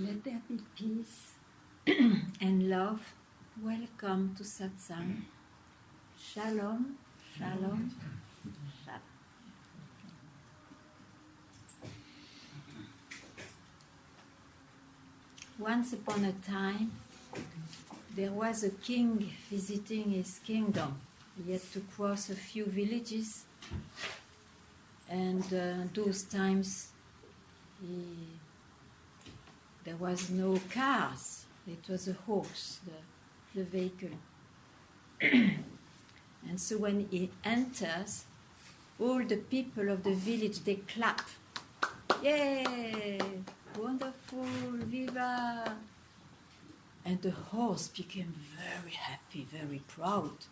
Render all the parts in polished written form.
Let there be peace and love. Welcome to Satsang. Shalom, shalom, shalom. Once upon a time, there was a king visiting his kingdom. He had to cross a few villages, and those times there was no cars. It was a horse, the vehicle. And so when he enters, all the people of the village, they clap. Yay! Wonderful! Viva! And the horse became very happy, very proud.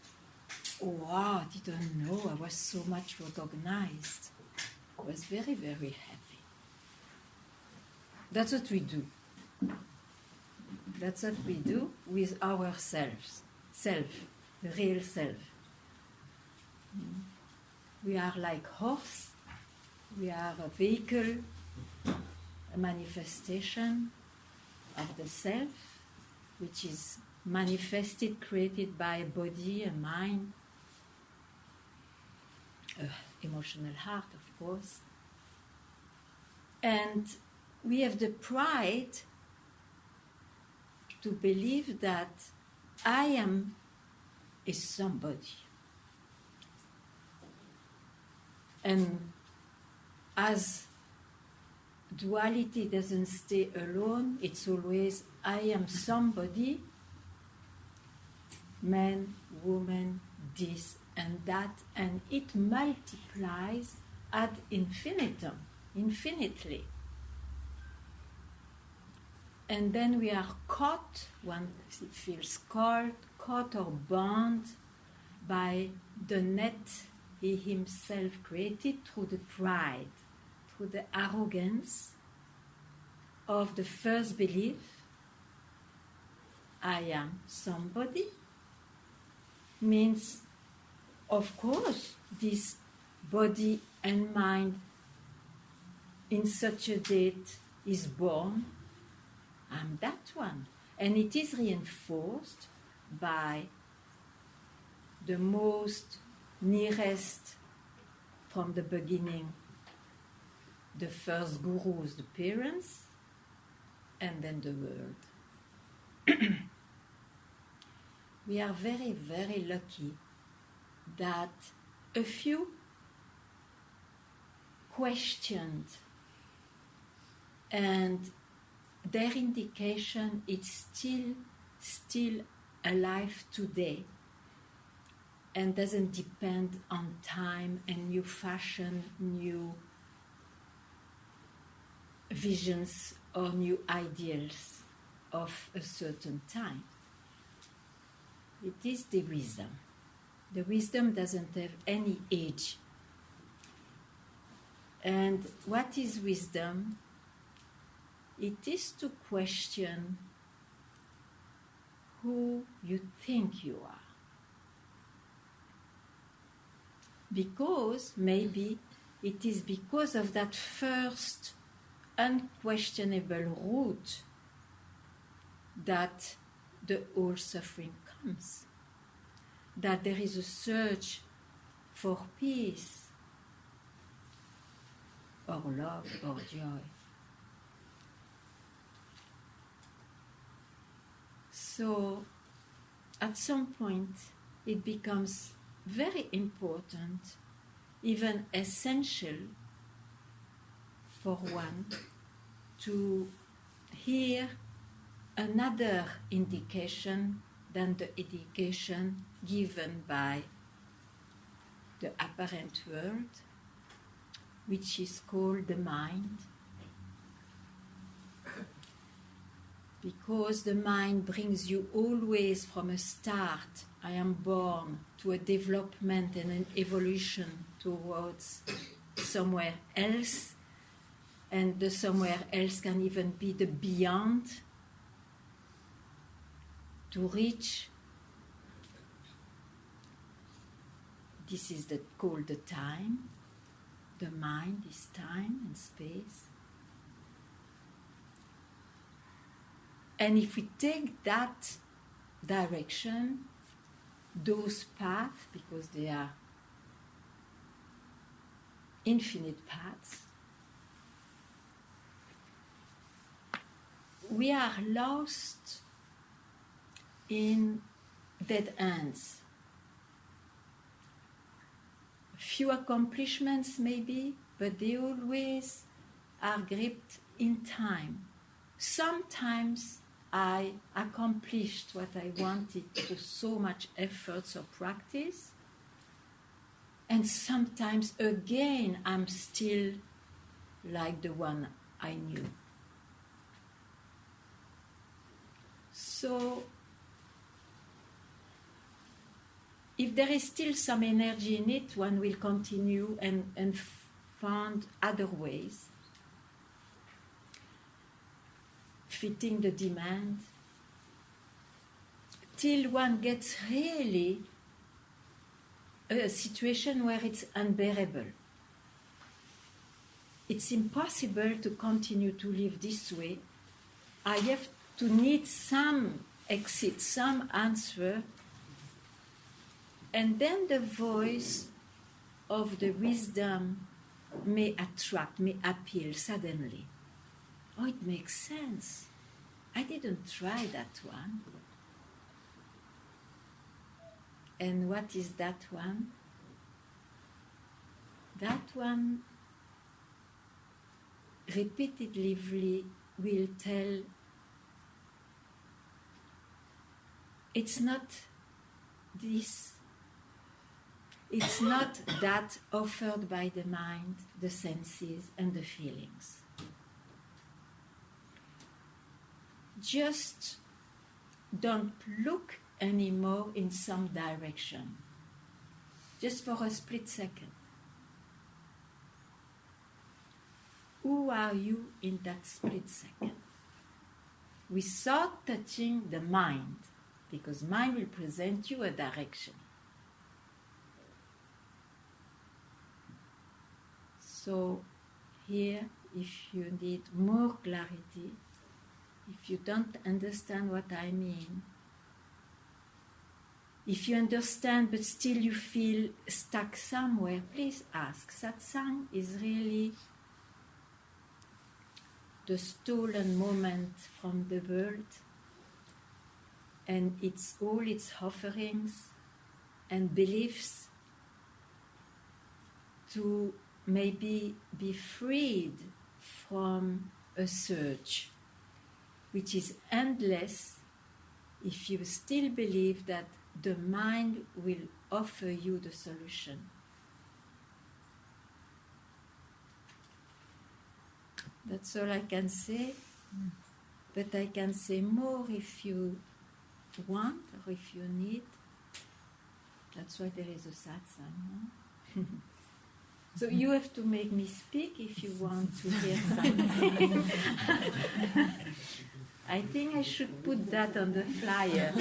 Oh, wow, I didn't know I was so much recognized. I was very, very happy. That's what we do. That's what we do with ourselves. Self, the real self. We are like horse. We are a vehicle, a manifestation of the self, which is manifested, created by a body, a mind, an emotional heart, of course. And we have the pride to believe that I am a somebody. And as duality doesn't stay alone, it's always I am somebody, man, woman, this and that, and it multiplies ad infinitum, infinitely. And then we are caught, one feels caught or bound by the net he himself created through the pride, through the arrogance of the first belief, I am somebody, means, of course, this body and mind in such a date is born, I'm that one. And it is reinforced by the most nearest from the beginning, the first gurus, the parents, and then the world. We are very, very lucky that a few questioned, and their indication is still alive today and doesn't depend on time and new fashion, new visions or new ideals of a certain time. It is the wisdom. The wisdom doesn't have any age. And what is wisdom? It is to question who you think you are. Because maybe it is because of that first unquestionable root that the whole suffering comes. That there is a search for peace, or love, or joy. So, at some point, it becomes very important, even essential, for one to hear another indication than the indication given by the apparent world, which is called the mind. Because the mind brings you always from a start, I am born, to a development and an evolution towards somewhere else, and the somewhere else can even be the beyond, to reach. This is called the time. The mind is time and space. And if we take that direction, those paths, because they are infinite paths, we are lost in dead ends. Few accomplishments maybe, but they always are gripped in time. Sometimes I accomplished what I wanted through so much effort or practice, and sometimes again I'm still like the one I knew. So if there is still some energy in it, one will continue and find other ways fitting the demand till one gets really a situation where it's unbearable. It's impossible to continue to live this way. I have to need some exit, some answer, and then the voice of the wisdom may attract, may appeal suddenly. Oh, it makes sense. I didn't try that one. And what is that one? That one repeatedly will tell, it's not this, it's not that offered by the mind, the senses, and the feelings. Just don't look anymore in some direction, just for a split second. Who are you in that split second? Without touching the mind, because mind will present you a direction. So here, if you need more clarity, if you don't understand what I mean, if you understand but still you feel stuck somewhere, please ask. Satsang is really the stolen moment from the world, and it's all its offerings and beliefs to maybe be freed from a search which is endless if you still believe that the mind will offer you the solution. That's all I can say, but I can say more if you want or if you need. That's why there is a satsang. No? So you have to make me speak if you want to hear something. I think I should put that on the flyer.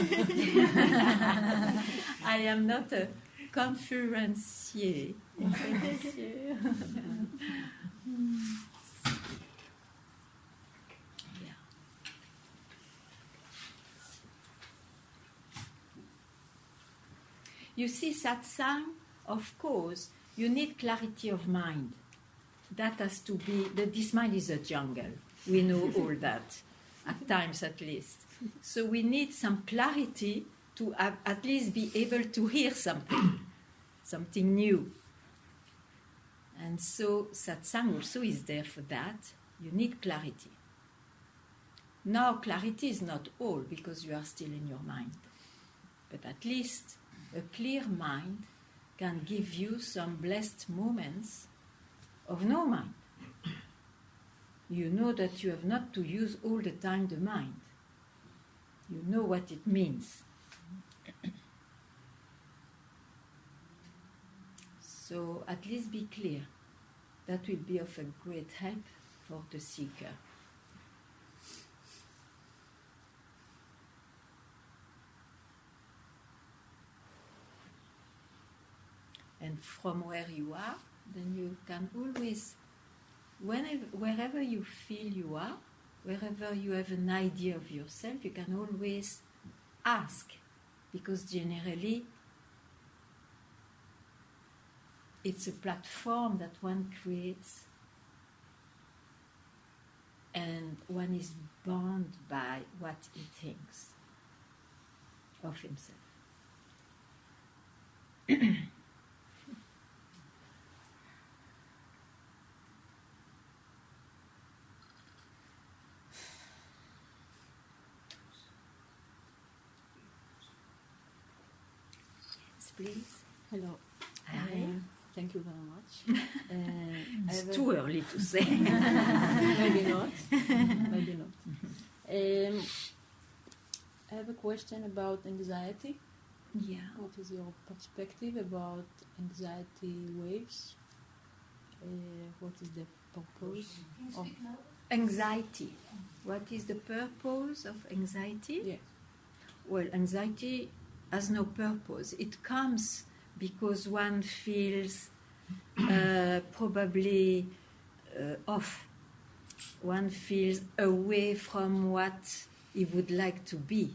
I am not a conferencier. You see, satsang, of course, you need clarity of mind. That has to be, this mind is a jungle. We know all that, at times at least. So we need some clarity to at least be able to hear something new. And so satsang also is there for that. You need clarity. Now, clarity is not all because you are still in your mind. But at least a clear mind can give you some blessed moments of no mind. You know that you have not to use all the time the mind. You know what it means. So at least be clear. That will be of a great help for the seeker. And from where you are, then you can always, wherever you feel you are, Wherever you have an idea of yourself, you can always ask, because generally it's a platform that one creates and one is bound by what he thinks of himself. Yes, please. Hello. Hi. Thank you very much. It's too early to say. Maybe not. Maybe not. I have a question about anxiety. Yeah. What is your perspective about anxiety waves? What is the purpose of Anxiety. What is the purpose of anxiety? Yeah. Well, anxiety has no purpose. It comes because one feels probably off. One feels away from what he would like to be.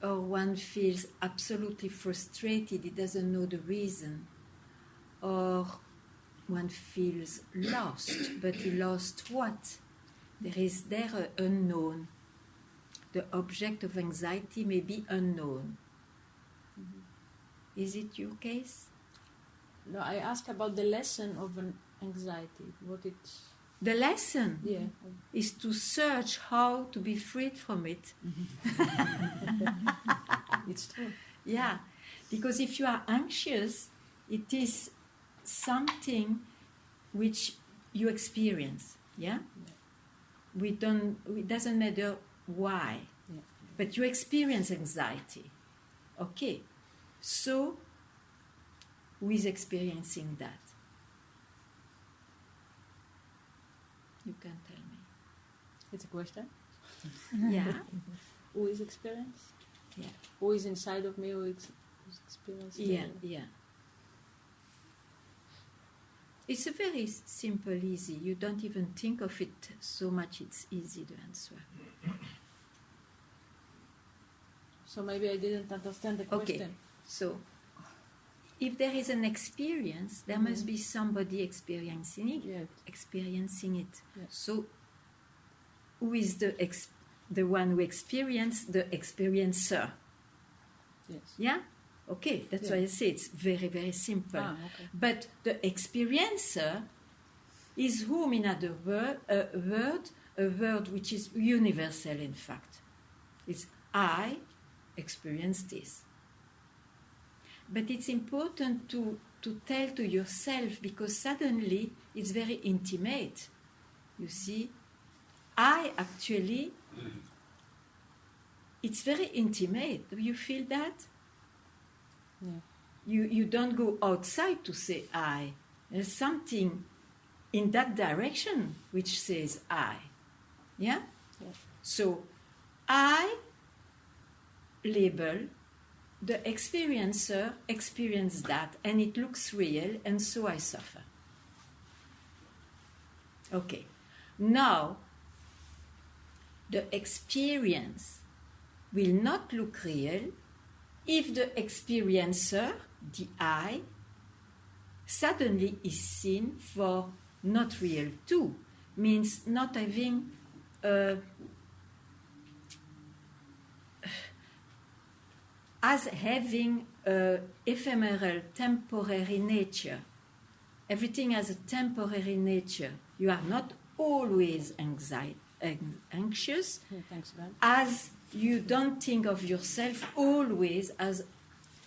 Or one feels absolutely frustrated, he doesn't know the reason. Or one feels lost, but he lost what? There is an unknown. The object of anxiety may be unknown. Is it your case? No, I ask about the lesson of an anxiety. What it's The lesson yeah. is to search how to be freed from it. It's true. Yeah, because if you are anxious, it is something which you experience. Yeah, it doesn't matter why, Yeah. but you experience anxiety. Okay, so who is experiencing that? You can tell me. It's a question. Yeah, Who is experienced? yeah, Who is inside of me? Who's experienced? yeah, yeah. It's a very simple, easy. You don't even think of it so much. It's easy to answer. So maybe I didn't understand the question. Okay, so if there is an experience, there must be somebody experiencing it. Yeah. Experiencing it. Yeah. So, who is the one who experienced the experiencer? Yes. Yeah. Okay, that's Yeah. why I say it's very, very simple. Okay. But the experiencer is whom, in other word, a word which is universal, in fact. It's I experience this. But it's important to tell to yourself, because suddenly it's very intimate. You see, I actually, it's very intimate. Do you feel that? Yeah. You don't go outside to say I. There's something in that direction which says I. Yeah? Yeah. So I label, the experiencer experience that, and it looks real, and so I suffer. Okay. Now, the experience will not look real if the experiencer, the I, suddenly is seen for not real too, means not having as having a ephemeral, temporary nature. Everything has a temporary nature. You are not always anxious, Yeah, thanks, God. as you don't think of yourself always as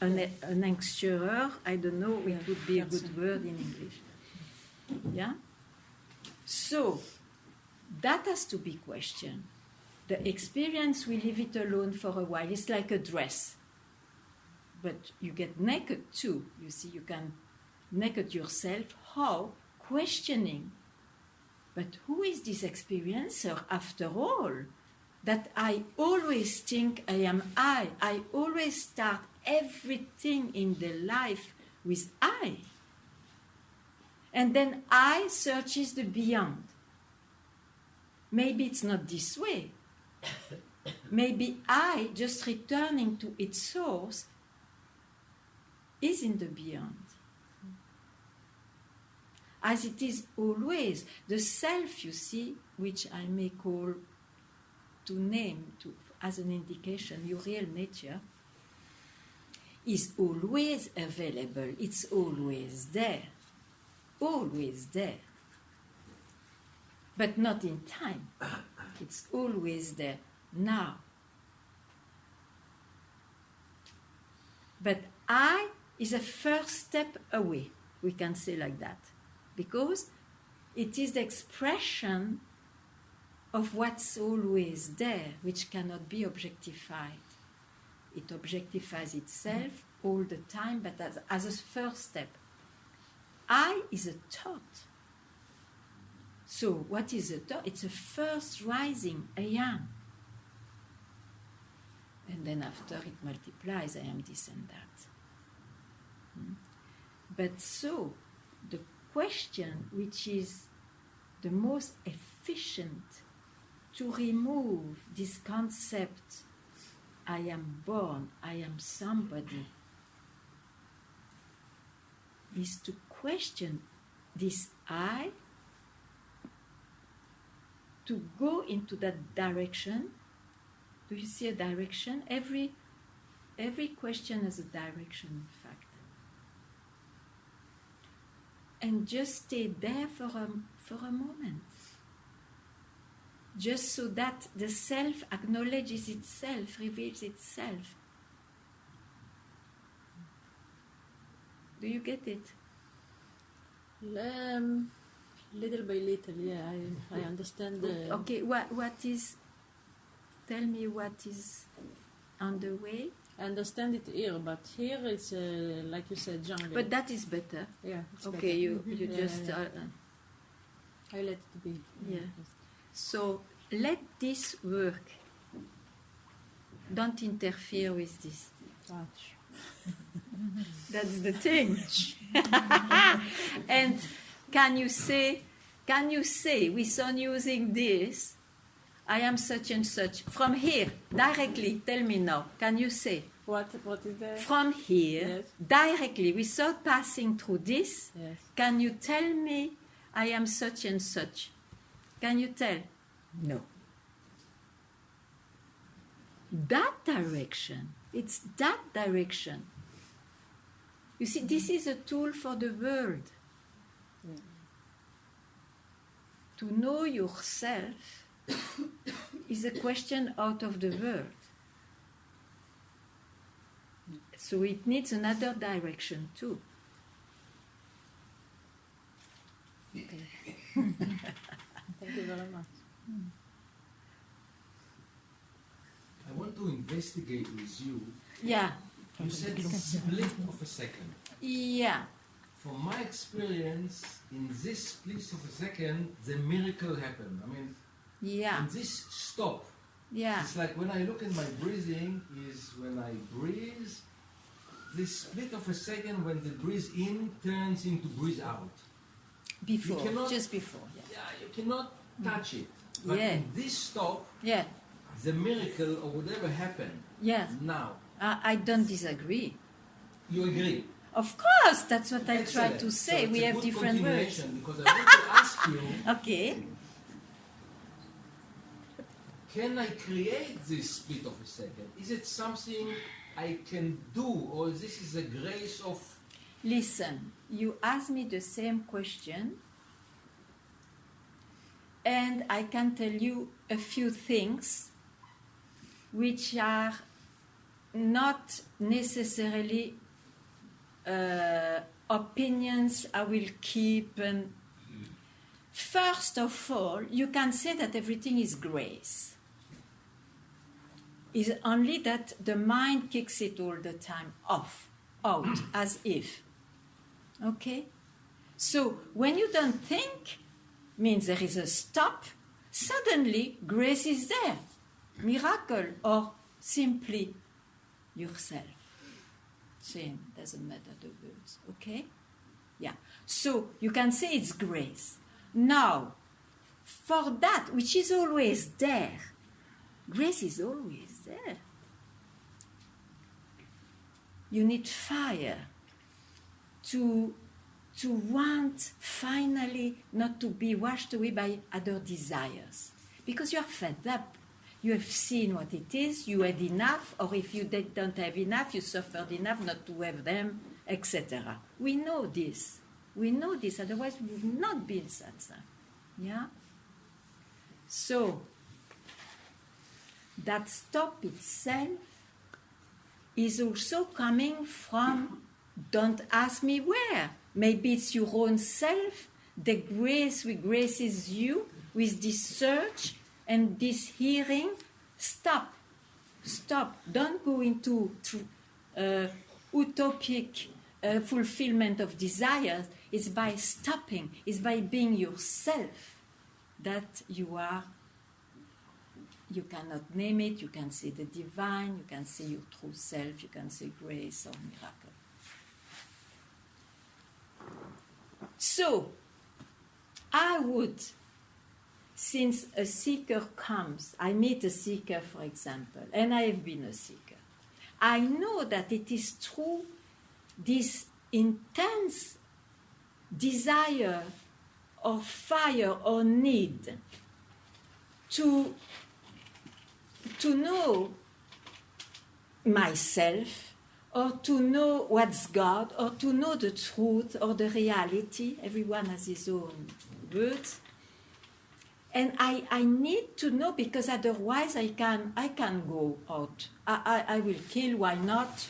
an anxiouser. I don't know, it would be a good word in English. Yeah? So, that has to be questioned. The experience, we leave it alone for a while. It's like a dress. But you get naked too. You see, you can naked yourself. How? Questioning. But who is this experiencer after all? That I always think I am I. I always start everything in the life with I. And then I searches the beyond. maybe it's not this way. Maybe I, just returning to its source, is in the beyond. As it is always, the self, you see, which I may call, to name, as an indication, your real nature, is always available. It's always there. Always there. But not in time. It's always there now. But I is a first step away, we can say like that, because it is the expression of what's always there, which cannot be objectified. It objectifies itself all the time, but as a first step. I is a thought. So what is a thought? It's a first rising, I am. And then after it multiplies, I am this and that. But so, the question which is the most efficient to remove this concept, I am born, I am somebody, is to question this I, to go into that direction. Do you see a direction? Every question has a direction, in fact. And just stay there for a moment. Just so that the self acknowledges itself, reveals itself. Do you get it? Little by little, yeah, I understand. Okay, what is? Tell me what is on the way. I understand it here, but here it's like you said, jungle. But that is better. Yeah. It's Okay, better. you just. I let it be. Yeah. So let this work. Don't interfere with this. That's the thing. And can you say, with on using this, I am such and such, from here, directly, tell me now, can you say? What is that? From here, Yes. directly, without passing through this, Yes. can you tell me I am such and such? Can you tell? No. That direction, it's that direction. You see, this is a tool for the world. To know yourself is a question out of the world. So it needs another direction too. Okay. Thank you very much. I want to investigate with you. Yeah. You said split of a second. Yeah. From my experience, in this split of a second, the miracle happened. I mean, Yeah. in this stop, Yeah. it's like when I look at my breathing, is when I breathe, this split of a second when the breathe in turns into breathe out. Before. You cannot- Just before. Yeah. Yeah, you cannot touch it. But Yeah. in this stop, Yeah. the miracle or whatever happened, Yeah. now, I don't disagree. you agree. Of course, that's what I try Excellent. to So say. it's We a have good different words. continuation, because I want to ask you, Okay. can I create this split of a second? Is it something I can do, or this is a grace of... Listen, you asked me the same question, and I can tell you a few things which are not necessarily opinions I will keep. And first of all, you can say that everything is grace. It's only that the mind kicks it all the time out, as if. Okay? So when you don't think, means there is a stop, suddenly grace is there. Miracle, or simply yourself. Same, doesn't matter the words, okay? Yeah. So you can say it's grace. Now, for that which is always there, grace is always there. You need fire to want finally not to be washed away by other desires. Because you are fed up. You have seen what it is, you had enough, or if you don't have enough, you suffered enough not to have them, etc. We know this. We know this, otherwise we would not be in satsang. Yeah? So, that stop itself is also coming from, don't ask me where. Maybe it's your own self, the grace which graces you with this search and this hearing. Stop. Don't go into utopic fulfillment of desires. It's by stopping, it's by being yourself that you are. You cannot name it, you can see the divine, you can see your true self, you can see grace or miracle. So, I would, since a seeker comes, I meet a seeker, for example, and I have been a seeker, I know that it is through this intense desire or fire or need to know myself, or to know what's God, or to know the truth or the reality. Everyone has his own words. And I need to know, because otherwise I can go out. I will kill, why not?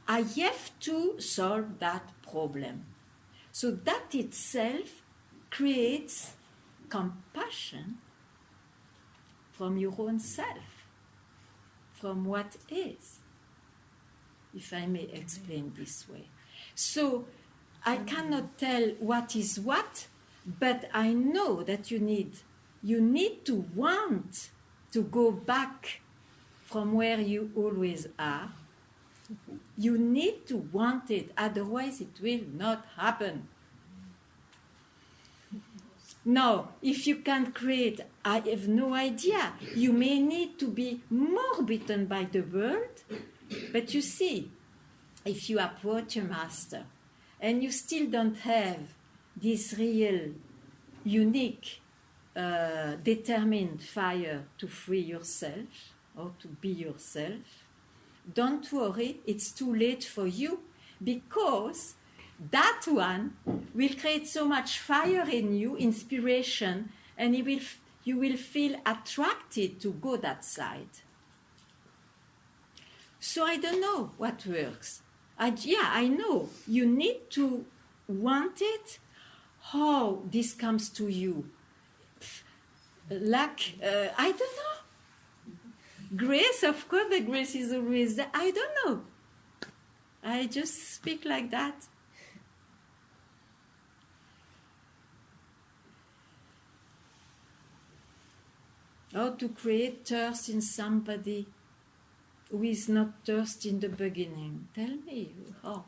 I have to solve that problem. So that itself creates compassion from your own self, from what is, if I may explain this way. So I cannot tell what is what, but I know that you need to want to go back from where you always are. You need to want it, otherwise it will not happen. Now, if you can't create, I have no idea. You may need to be more bitten by the world, but you see, if you approach a master and you still don't have this real, unique, determined fire to free yourself or to be yourself, don't worry, it's too late for you, because that one will create so much fire in you, inspiration, and you will feel attracted to go that side. So I don't know what works. I know you need to want it. How this comes to you? Like, I don't know. Grace, of course, the grace is always there. I don't know. I just speak like that. How to create thirst in somebody who is not thirsty in the beginning? Tell me how.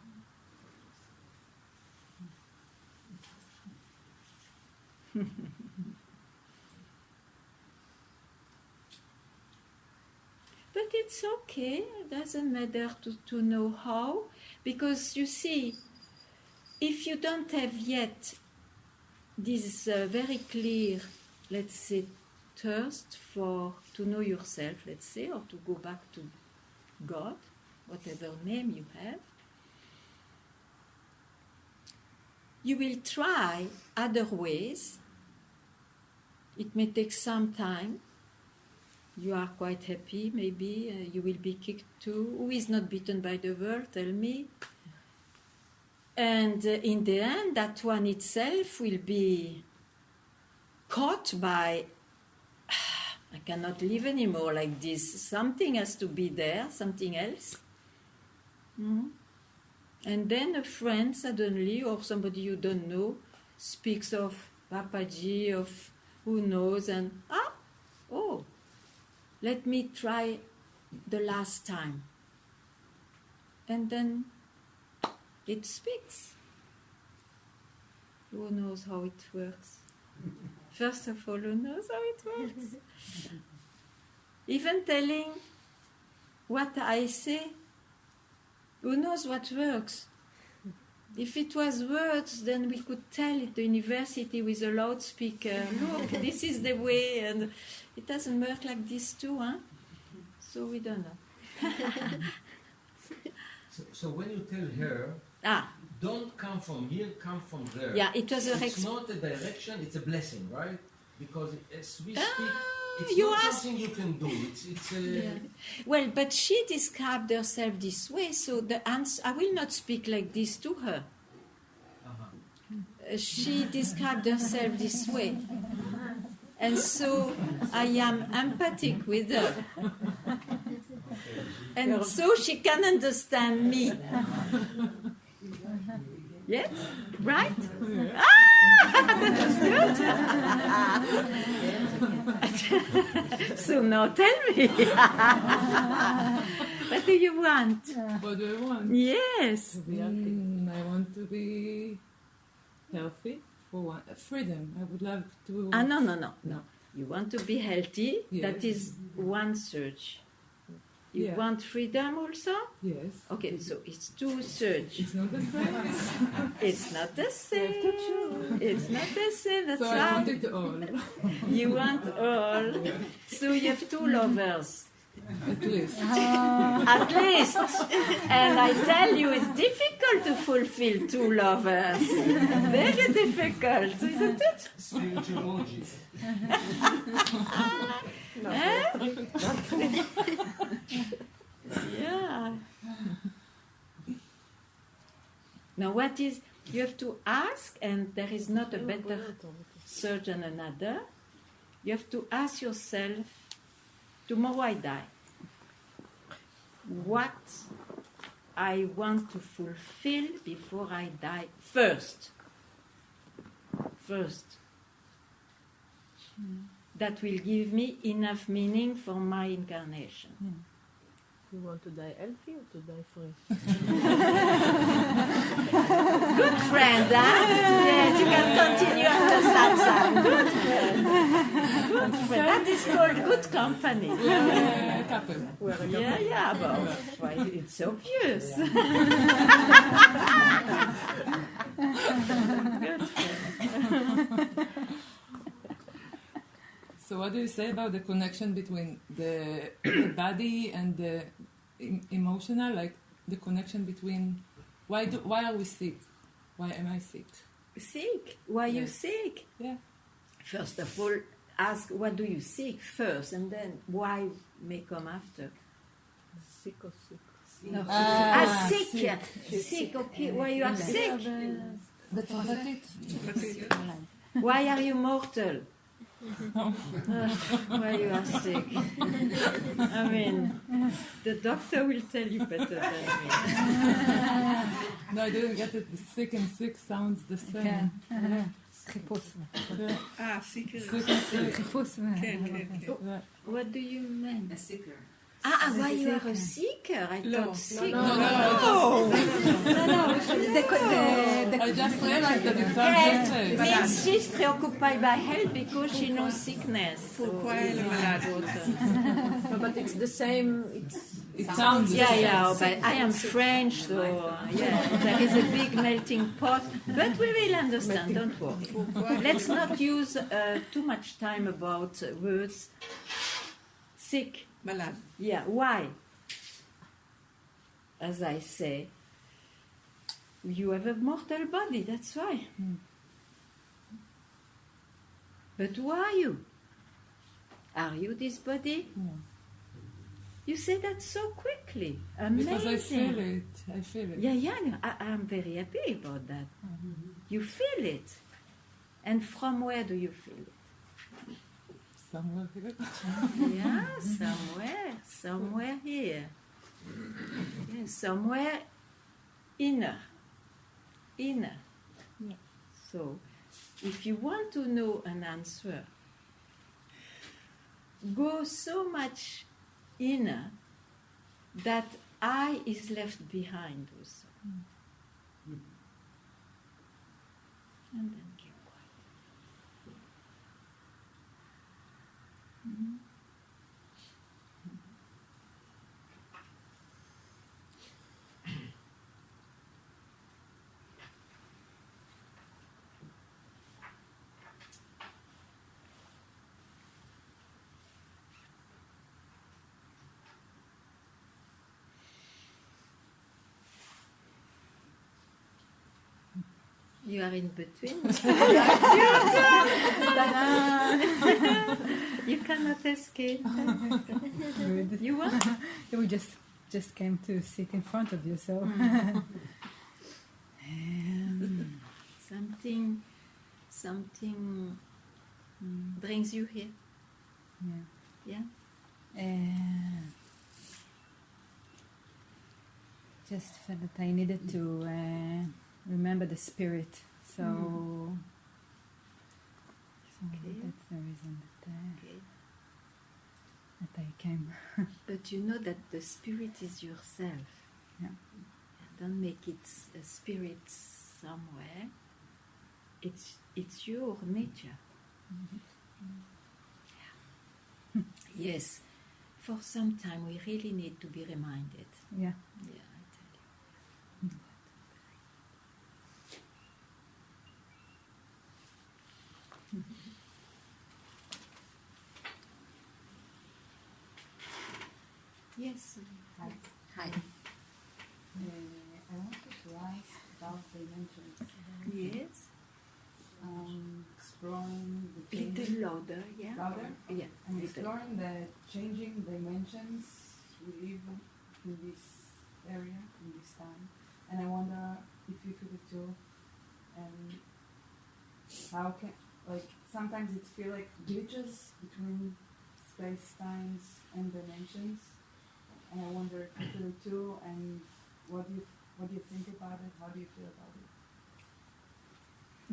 But it's okay, it doesn't matter to know how, because you see, if you don't have yet this very clear, let's say, thirst to know yourself, let's say, or to go back to God, whatever name you have, you will try other ways. It may take some time. You are quite happy, maybe you will be kicked too. Who is not bitten by the world? Tell me. And in the end, that one itself will be caught by, I cannot live anymore like this. Something has to be there, something else. And then a friend suddenly, or somebody you don't know, speaks of Papaji, of who knows, and let me try the last time. And then it speaks. Who knows how it works? First of all, who knows how it works? Even telling what I say, who knows what works? If it was words, then we could tell at the university with a loudspeaker, look, this is the way, and it doesn't work like this too, huh? So we don't know. So when you tell her, don't come from here, come from there. Yeah, it was it's not a direction, it's a blessing, right? Because as we speak, it's you not asked... something you can do. It's a... Yeah. Well, but she described herself this way, so the answer, I will not speak like this to her. She described herself this way. And so I am empathic with her. And so she can understand me. Yes? Right? That was good. So now tell me. What do you want? What do I want? Yes. I want to be healthy. For one, freedom. I would love to... No. You want to be healthy. Yes. That is one search. You want freedom also? Yes. Okay, so it's two search. It's not the same. It's not the same. It's not the same. That's So I want it all. You want all. So you have two lovers. At least. At least. And I tell you, it's difficult to fulfill two lovers. Very difficult, isn't it? Spiritual orgy. Yeah. Now what is, you have to ask, and there is not a better search than another. You have to ask yourself, tomorrow I die, what I want to fulfill before I die first. That will give me enough meaning for my incarnation. You want to die healthy or to die free? Good friend, huh? Yes, you can continue after satsang. Good friend. Good friend. That is called good company. We're a couple. Yeah, but why, it's obvious. Good friend. So what do you say about the connection between the body and the emotional, like the connection between why are we sick? Why am I sick? Sick? Why you sick? Yeah. First of all, ask what do you seek first, and then why may come after. Sick or sick? No. Sick. Sick. Okay. Why you are sick? Why are you mortal? Why you are sick? I mean, the doctor will tell you better than me. No, I didn't get it. The sick and sick sounds the same. sick. What do you mean? A seeker. Why you are a seeker? I thought sick. No. I just realized that it sounds the same. Means she's preoccupied by health because she knows sickness. Pourquoi elle est malade? No, but it's the same. It sounds the same. Yeah, but I am French, so there is a big melting pot. But we will understand, don't worry. Let's not use too much time about words. Sick. Malade. Yeah, why? As I say, you have a mortal body, that's why. But who are you? Are you this body? You say that so quickly. Amazing. Because I feel it. Yeah, I'm very happy about that. You feel it. And from where do you feel it? Somewhere here. Yeah, somewhere here. Yeah, somewhere inner. Yeah. So, if you want to know an answer, go so much inner that I is left behind also. And then keep quiet. You are in between. You cannot escape. Good. You want? We just came to sit in front of you, so. Something brings you here. Yeah. Yeah. Just felt that I needed to remember the spirit, so. Okay. That's the reason Okay. that I came. But you know that the spirit is yourself. Yeah. Don't make it a spirit somewhere. It's your nature. Yeah. Yes. For some time we really need to be reminded. Yeah. Yeah, I tell you. Yes. Hi. Hi. I wanted to ask about dimensions. Yes. Exploring the changing, Little louder, yeah. louder, Yeah. and little. exploring the changing dimensions we live in this area, in this time. And I wonder if you feel it too, and how can, like, sometimes it feels like glitches between space, times, and dimensions. And I wonder if you feel it too, and what do you think about it? How do you feel about it?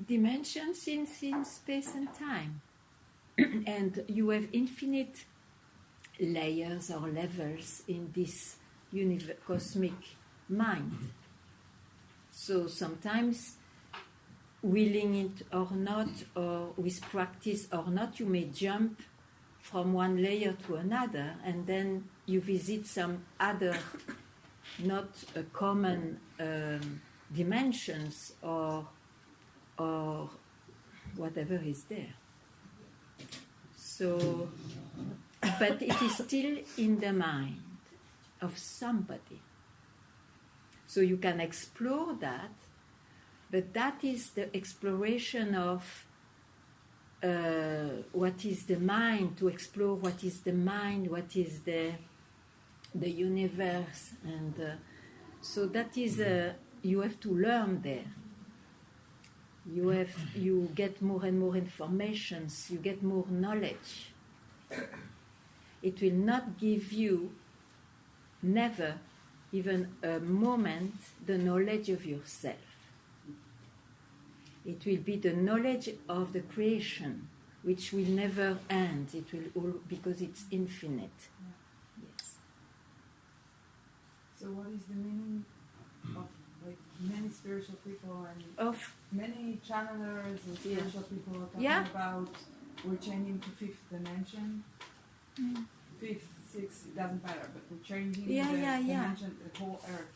Dimensions in space and time. And you have infinite layers or levels in this cosmic mind. So sometimes, willing it or not, or with practice or not, you may jump from one layer to another, and then you visit some other, not a common dimensions or whatever is there. So, but it is still in the mind of somebody. So you can explore that, but that is the exploration of what is the mind, to explore what is the mind, what is the universe, and so that is you have to learn there. You get more and more informations, you get more knowledge. It will not give you, never, even a moment, the knowledge of yourself. It will be the knowledge of the creation, which will never end. It will all, because it's infinite. Yeah. Yes. So what is the meaning of, like, many spiritual people and Of many channelers and spiritual people are talking Yeah. about we're changing to fifth dimension, fifth, sixth, it doesn't matter, but we're changing Yeah, the yeah, yeah. dimension, the whole earth.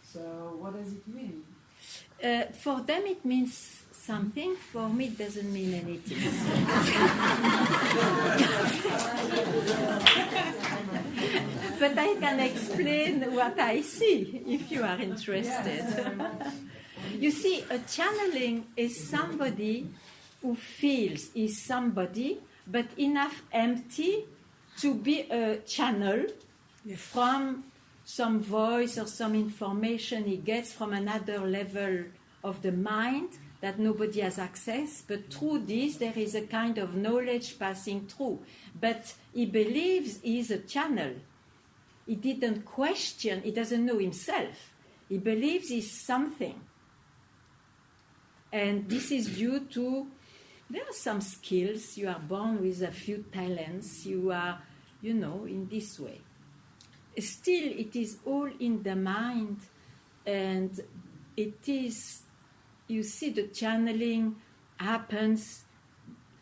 So what does it mean? for them it means something. For me it doesn't mean anything. But I can explain what I see if you are interested. You see, a channeling is somebody who feels is somebody, but enough empty to be a channel from some voice or some information he gets from another level of the mind that nobody has access, but through this there is a kind of knowledge passing through. But he believes he is a channel. He didn't question, he doesn't know himself. He believes he's something. And this is due to, there are some skills, you are born with a few talents, you are, in this way. Still, it is all in the mind, and it is, you see, the channeling happens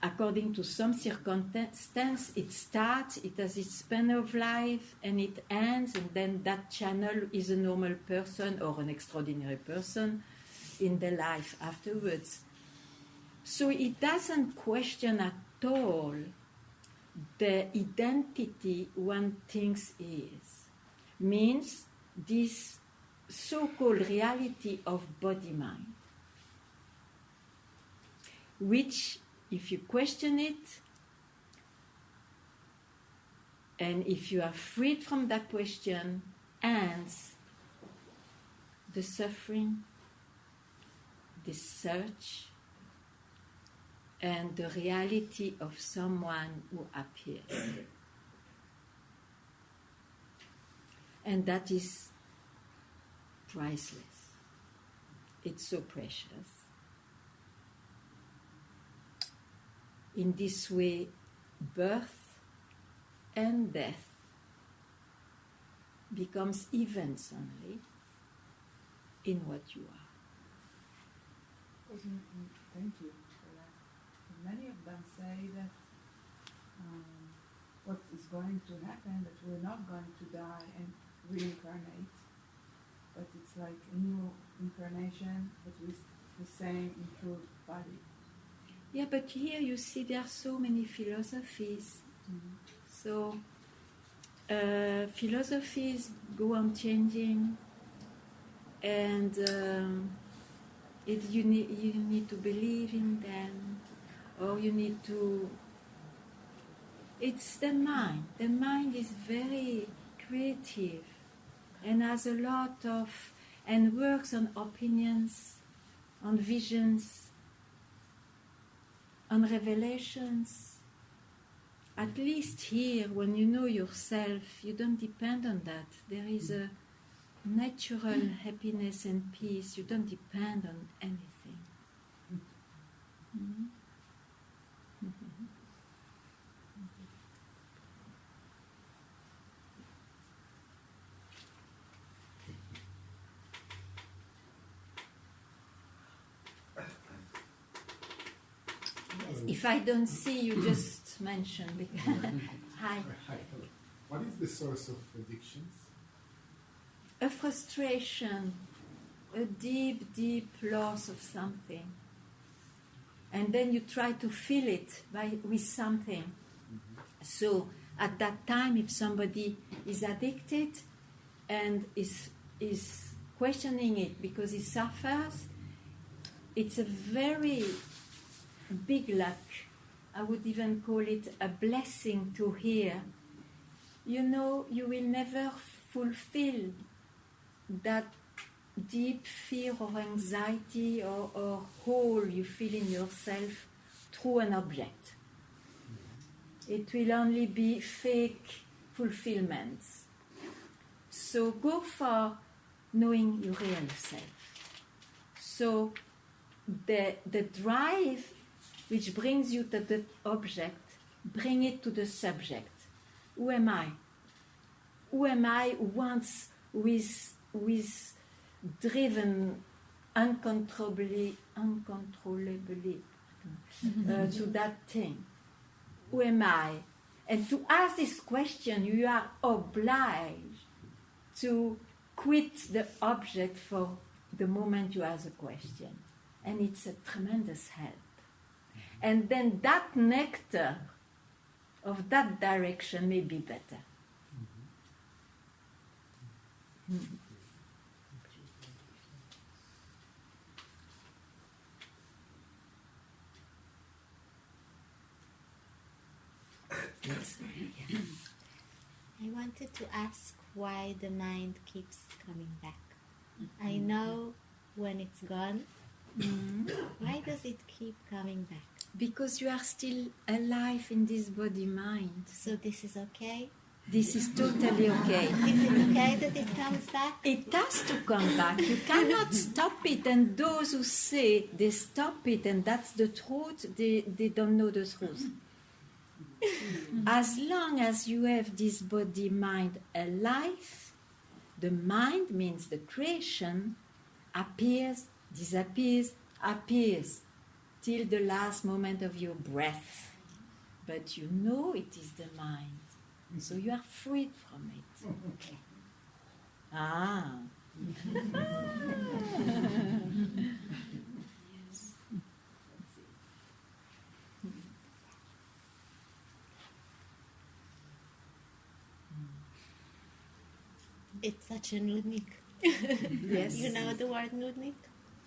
according to some circumstance. It starts, it has its span of life, and it ends, and then that channel is a normal person or an extraordinary person in the life afterwards. So it doesn't question at all the identity one thinks is. Means this so-called reality of body-mind. which, if you question it, and if you are freed from that question, ends the suffering, the search, and the reality of someone who appears. And that is priceless. It's so precious. In this way, birth and death becomes events only in what you are. Thank you for that. Many of them say that what is going to happen, that we're not going to die and reincarnate, but it's like a new incarnation, but with the same improved body. Yeah, but here you see there are so many philosophies. So philosophies go on changing, and you need to believe in them, or you need to. It's the mind. The mind is very creative and has a lot of, and works on opinions, on visions, on revelations. At least here, when you know yourself, you don't depend on that. There is a natural happiness and peace. You don't depend on anything. Mm-hmm. If I don't see, you just mention. Hi. Hi. What is the source of addictions? A frustration, a deep, deep loss of something. And then you try to fill it with something. So at that time, if somebody is addicted and is questioning it because he suffers, it's a very big luck. I would even call it a blessing to hear. You know, you will never fulfill that deep fear or anxiety or hole you feel in yourself through an object. It will only be fake fulfillments. So go for knowing your real self. So the drive which brings you to the object, bring it to the subject. Who am I? Who am I once with driven uncontrollably to that thing? Who am I? And to ask this question, you are obliged to quit the object for the moment you ask a question. And it's a tremendous help. And then that nectar of that direction may be better. Yes, Maria. I wanted to ask why the mind keeps coming back. I know when it's gone. Why does it keep coming back? Because you are still alive in this body-mind. So this is okay? This is totally okay. Is it okay that it comes back? It has to come back. You cannot stop it. And those who say they stop it and that's the truth, they don't know the truth. As long as you have this body-mind alive, the mind means the creation appears, disappears, appears till the last moment of your breath. But you know it is the mind. So you are freed from it. Ah. Yes. It's such a nudnik. Yes. You know the word nudnik?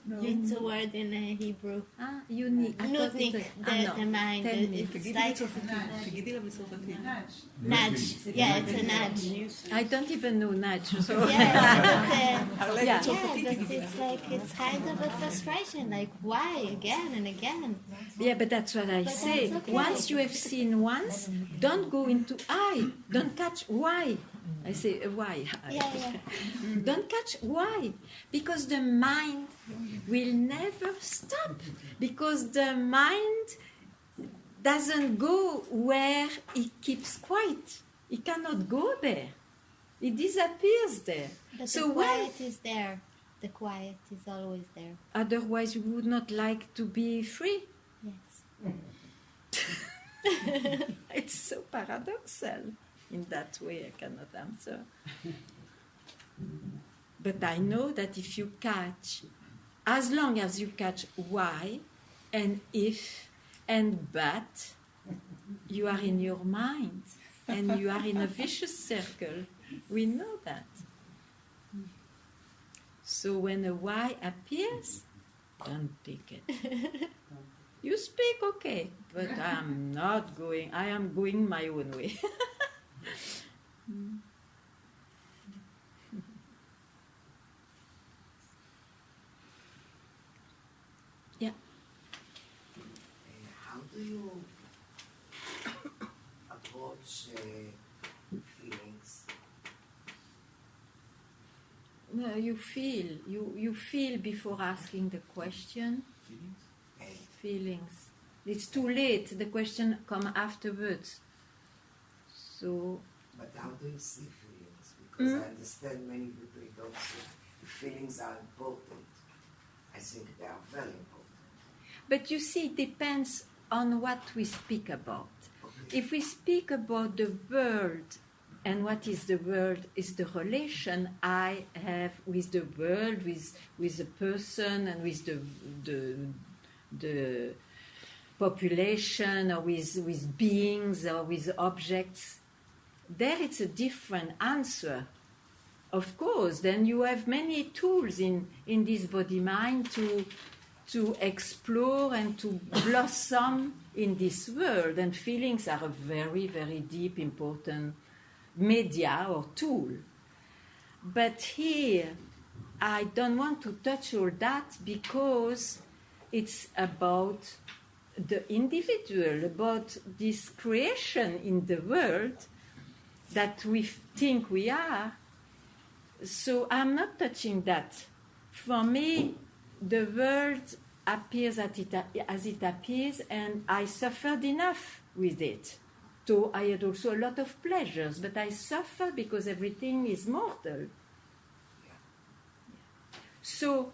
It's a word in Hebrew. unique. I thought Nutnik, it- no. the mind. Tell me. It's תגידי like בצרפתית. תגידי לה בצרפתית. nudge. Yeah, it's a nudge. I don't even know nudge. So Yeah, הרלב Yeah. בצרפתית but תגידי לה. it's like it's kind of a frustration. Like why again and again? yeah, but that's what I But say. that's okay. Once you have seen once, don't go into I. Don't catch why. I say why. Yeah, yeah. Don't catch why, because the mind will never stop, because the mind doesn't go where it keeps quiet. It cannot go there. It disappears there. But So the when- quiet is there. The quiet is always there. Otherwise, you would not like to be free. Yes. It's so paradoxal. In that way, I cannot answer. But I know that if you catch, as long as you catch why and if and but, you are in your mind and you are in a vicious circle. We know that. So when a why appears, don't pick it. You speak, okay, but I'm not going, I am going my own way. Yeah. How do you approach feelings? No, you feel before asking the question. Feelings. It's too late. The question come afterwards. So. But how do you see feelings? Because I understand many people don't see feelings are important. I think they are very important. But you see, it depends on what we speak about. Okay. If we speak about the world, and what is the world is the relation I have with the world, with the person, and with the population, or with beings, or with objects. There it's a different answer. Of course, then you have many tools in this body-mind to explore and to blossom in this world. And feelings are a very, very deep, important media or tool. But here, I don't want to touch all that because it's about the individual, about this creation in the world that we think we are. So I'm not touching that. For me, the world appears as it appears, and I suffered enough with it. So I had also a lot of pleasures, but I suffer because everything is mortal. So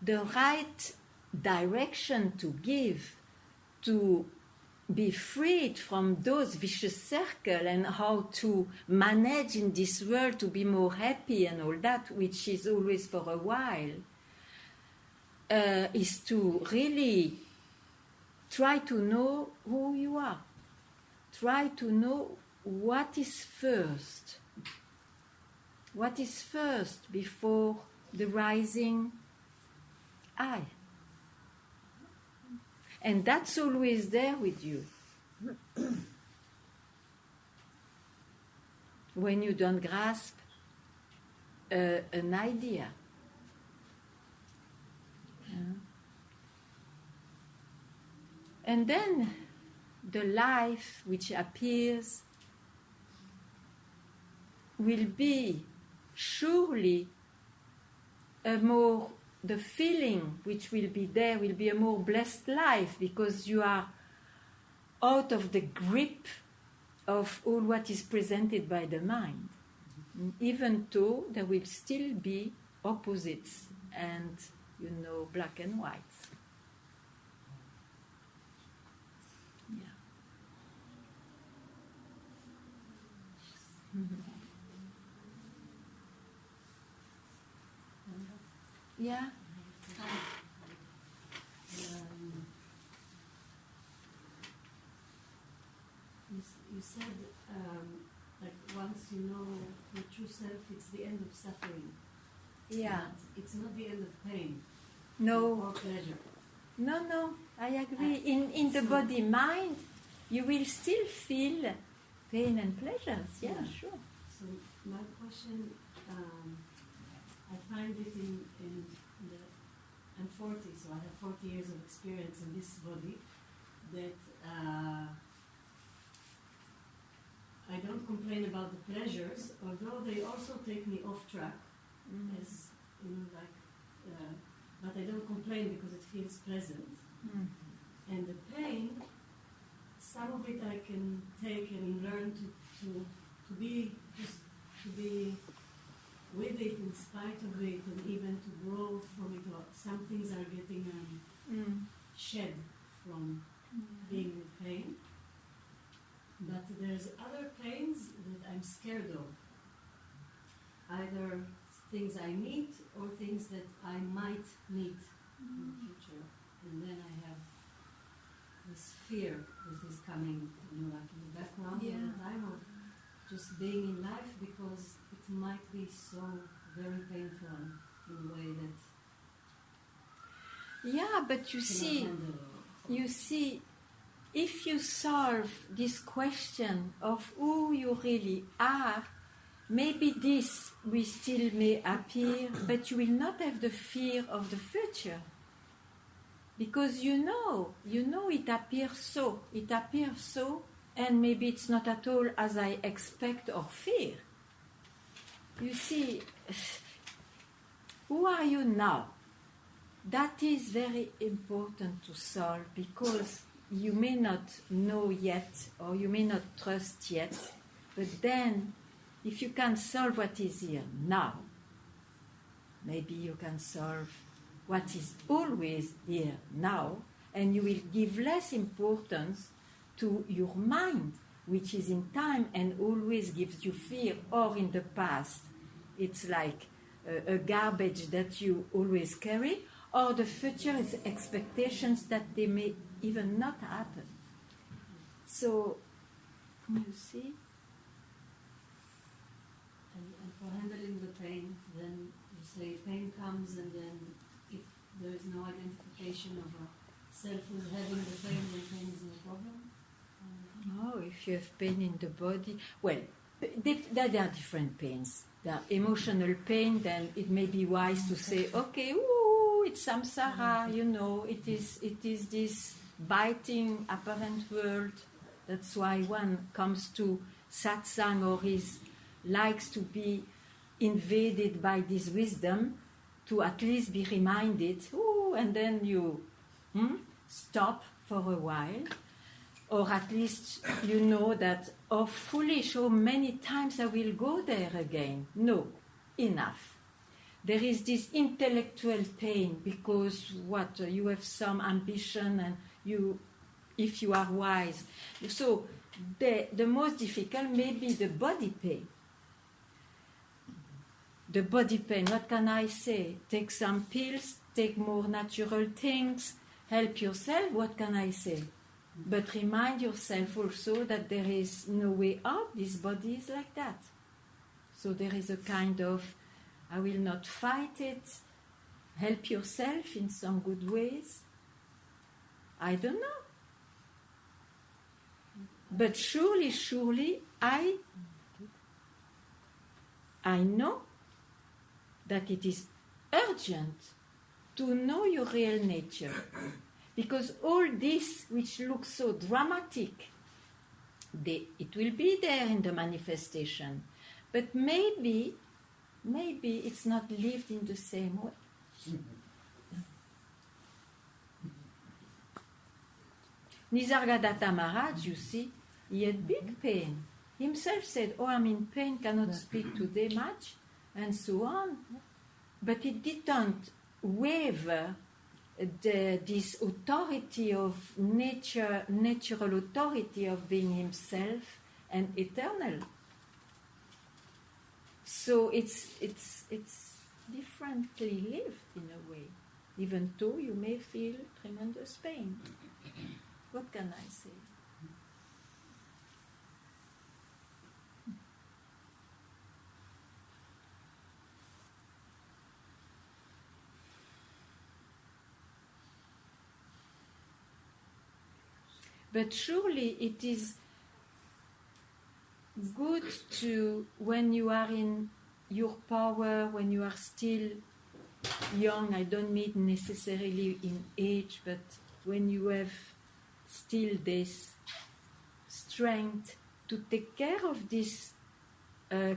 the right direction to give, to be freed from those vicious circles and how to manage in this world to be more happy and all that, which is always for a while, is to really try to know who you are. Try to know what is first. What is first before the rising I. And that's always there with you. When you don't grasp an idea. And then the life which appears will be surely the feeling which will be there will be a more blessed life, because you are out of the grip of all what is presented by the mind, even though there will still be opposites and, black and white. Yeah. Yeah. You said, like once you know the true self, it's the end of suffering. Yeah. But it's not the end of pain No. or pleasure. No, I agree. In the body mind, you will still feel pain and pleasures. Yeah, sure. So my question, I find it in the, I'm 40, so I have 40 years of experience in this body, that I don't complain about the pleasures, although they also take me off track, as in like, but I don't complain because it feels pleasant. And the pain, some of it I can take and learn to be with it in spite of it, and even to grow from it. Or some things are getting shed from being in pain. But there's other pains that I'm scared of. Either things I meet or things that I might meet in the future. And then I have this fear that is coming, like in the background all the time of just being in life, because it might be so very painful in a way that... Yeah, but you see, if you solve this question of who you really are, maybe this will still may appear, but you will not have the fear of the future. Because you know it appears so, and maybe it's not at all as I expect or fear. You see, who are you now? That is very important to solve, because you may not know yet, or you may not trust yet, but then if you can solve what is here now, maybe you can solve what is always here now, and you will give less importance to your mind, which is in time and always gives you fear, or in the past. It's like a garbage that you always carry, or the future is expectations that they may even not happen. So, you see? And for handling the pain, then you say pain comes, and then if there is no identification of a self who's having the pain, then pain is no problem? No, if you have pain in the body, well, there are different pains. There are emotional pain, then it may be wise to say, okay, ooh, it's samsara, it is this biting apparent world. That's why one comes to satsang, or likes to be invaded by this wisdom, to at least be reminded, ooh, and then you stop for a while. Or at least you know that, oh, foolish, oh, many times I will go there again. No, enough. There is this intellectual pain because you have some ambition, and if you are wise. So the most difficult may be the body pain. The body pain, what can I say? Take some pills, take more natural things, help yourself, what can I say? But remind yourself also that there is no way out. This body is like that. So there is a kind of, I will not fight it. Help yourself in some good ways. I don't know. But surely, I know that it is urgent to know your real nature. Because all this, which looks so dramatic, it will be there in the manifestation. But maybe it's not lived in the same way. Nisargadatta Maharaj, you see, he had big pain. Himself said, oh, I'm in pain, cannot speak today much, and so on. But it didn't waver this authority of nature, natural authority of being himself and eternal. So it's differently lived in a way, even though you may feel tremendous pain. What can I say? But surely it is good to, when you are in your power, when you are still young, I don't mean necessarily in age, but when you have still this strength to take care of this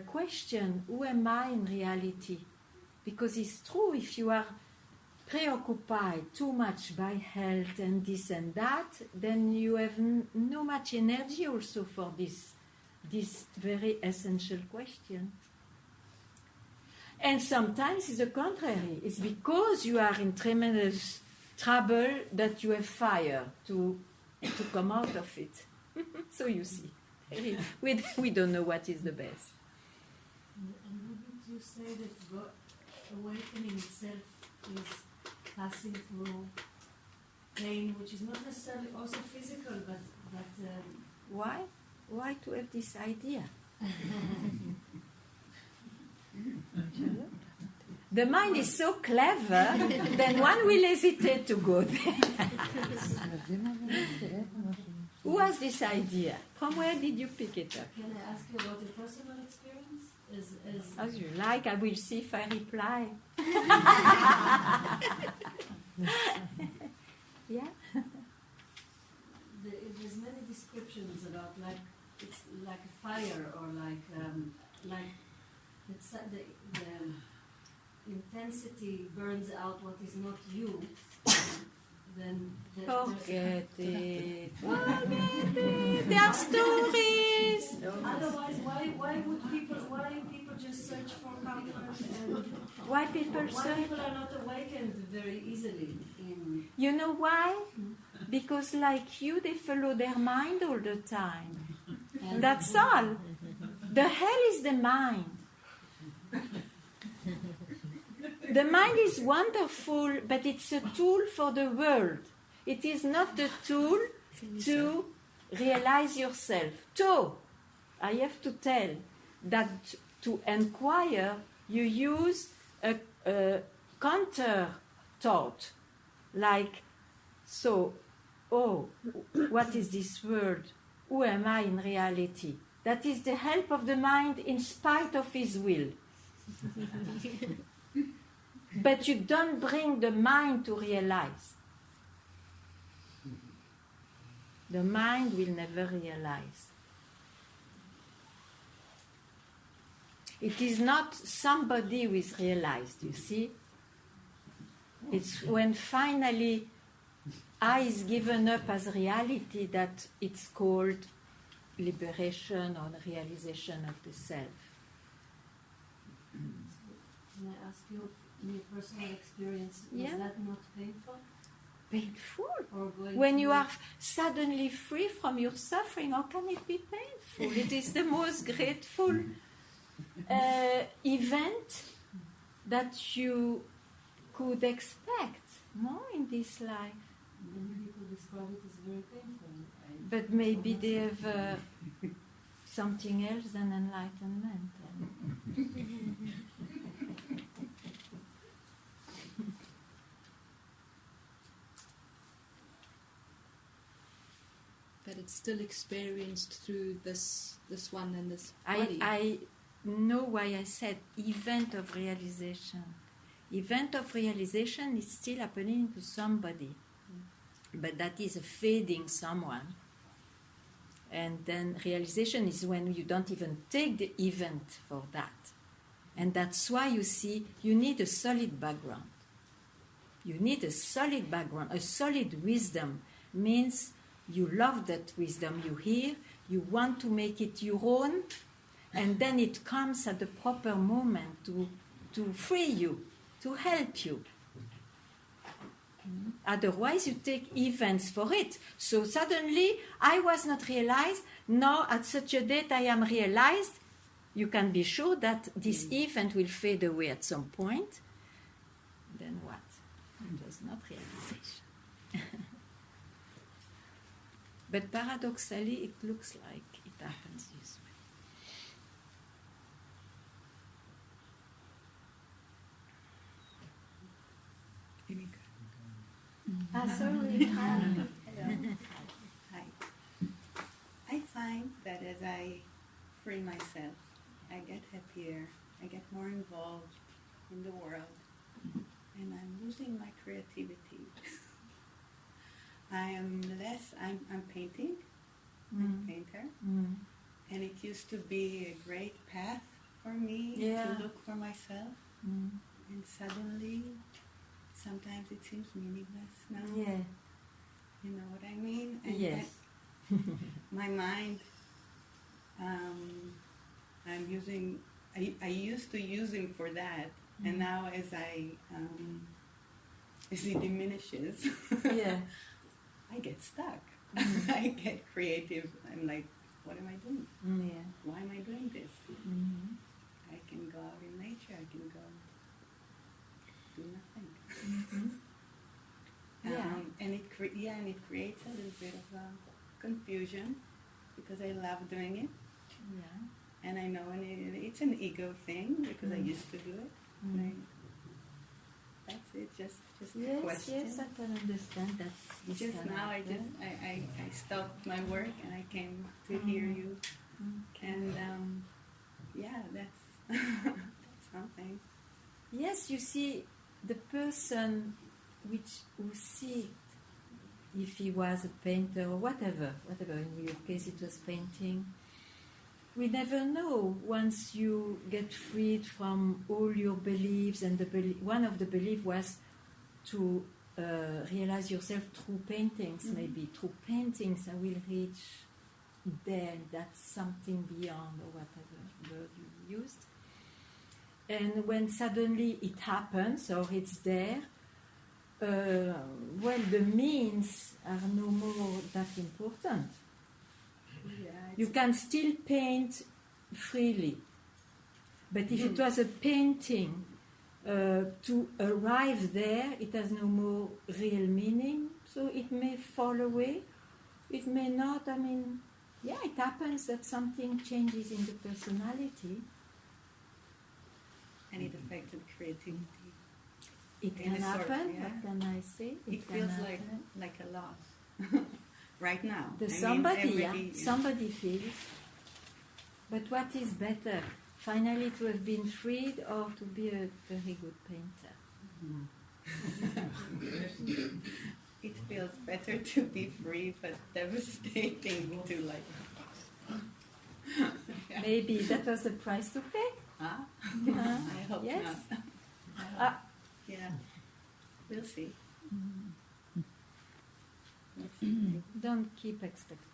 question, who am I in reality? Because it's true, if you are preoccupied too much by health and this and that, then you have no much energy also for this very essential question. And sometimes it's the contrary. It's because you are in tremendous trouble that you have fire to come out of it. So you see, we don't know what is the best. And wouldn't you say that awakening itself is passing through pain, which is not necessarily also physical, but Why? Why to have this idea? The mind is so clever, then one will hesitate to go there. Who has this idea? From where did you pick it up? Can I ask you about your personal experience? As you like, I will see if I reply. Yeah? There's many descriptions about it's like a fire, or like the intensity burns out what is not you. Then forget it. There are stories. Otherwise, why people just search for comfort? And why people are not awakened very easily? You know why? Because like you, they follow their mind all the time. That's all. The hell is the mind. The mind is wonderful, but it's a tool for the world. It is not the tool to realize yourself. So, I have to tell that to inquire, you use a counter thought, like, so, what is this world? Who am I in reality? That is the help of the mind in spite of his will. But you don't bring the mind to realize. The mind will never realize. It is not somebody who is realized, you see. It's when finally I is given up as reality that it's called liberation or realization of the self. Can I ask you, in your personal experience, was that not painful? Painful? When you are suddenly free from your suffering, how can it be painful? It is the most grateful event that you could expect, no, in this life. Many people describe it as very painful. But maybe they have something else than enlightenment. But it's still experienced through this one and this body. I know why I said event of realization. Event of realization is still happening to somebody, but that is a fading someone. And then realization is when you don't even take the event for that. And that's why you see you need a solid background. You need a solid background. A solid wisdom means you love that wisdom you hear, you want to make it your own, and then it comes at the proper moment to free you, to help you. Otherwise, you take events for it. So suddenly, I was not realized. Now, at such a date, I am realized. You can be sure that this event will fade away at some point. Then what? It was not realization. But paradoxally, it looks like it happens this way. Sorry. Hello. Hi. free myself. I get happier. I get more involved in the world. And I'm losing my creativity. I'm painting. I'm a painter. And it used to be a great path for me to look for myself. And suddenly, sometimes it seems meaningless now. Yeah. You know what I mean? And Yes. my mind, I'm using, I used to use him for that. And now as it diminishes, I get stuck. I get creative. I'm like, what am I doing? Why am I doing this? I can go out in nature. I can go do nothing. And it creates a little bit of confusion because I love doing it. And I know it's an ego thing because I used to do it. Right? That's it. Just a question. Yes, I can understand that. Just now, I stopped my work and I came to hear you, and that's that's something. Yes, you see, the person who sees, if he was a painter or whatever, in your case it was painting, we never know once you get freed from all your beliefs, and one of the beliefs was to realize yourself through paintings, maybe. Through paintings I will reach there, that's something beyond, or whatever word you used. And when suddenly it happens, or it's there, the means are no more that important. You can still paint freely. But if it was a painting, to arrive there, it has no more real meaning. So it may fall away. It may not. I mean, it happens that something changes in the personality. And it affected creativity. It can happen. What can I say? It feels like a loss. Right now. Somebody feels. But what is better? Finally to have been freed, or to be a very good painter? It feels better to be free, but devastating to Maybe that was the price to pay? I hope not. We'll see. Don't keep expectations.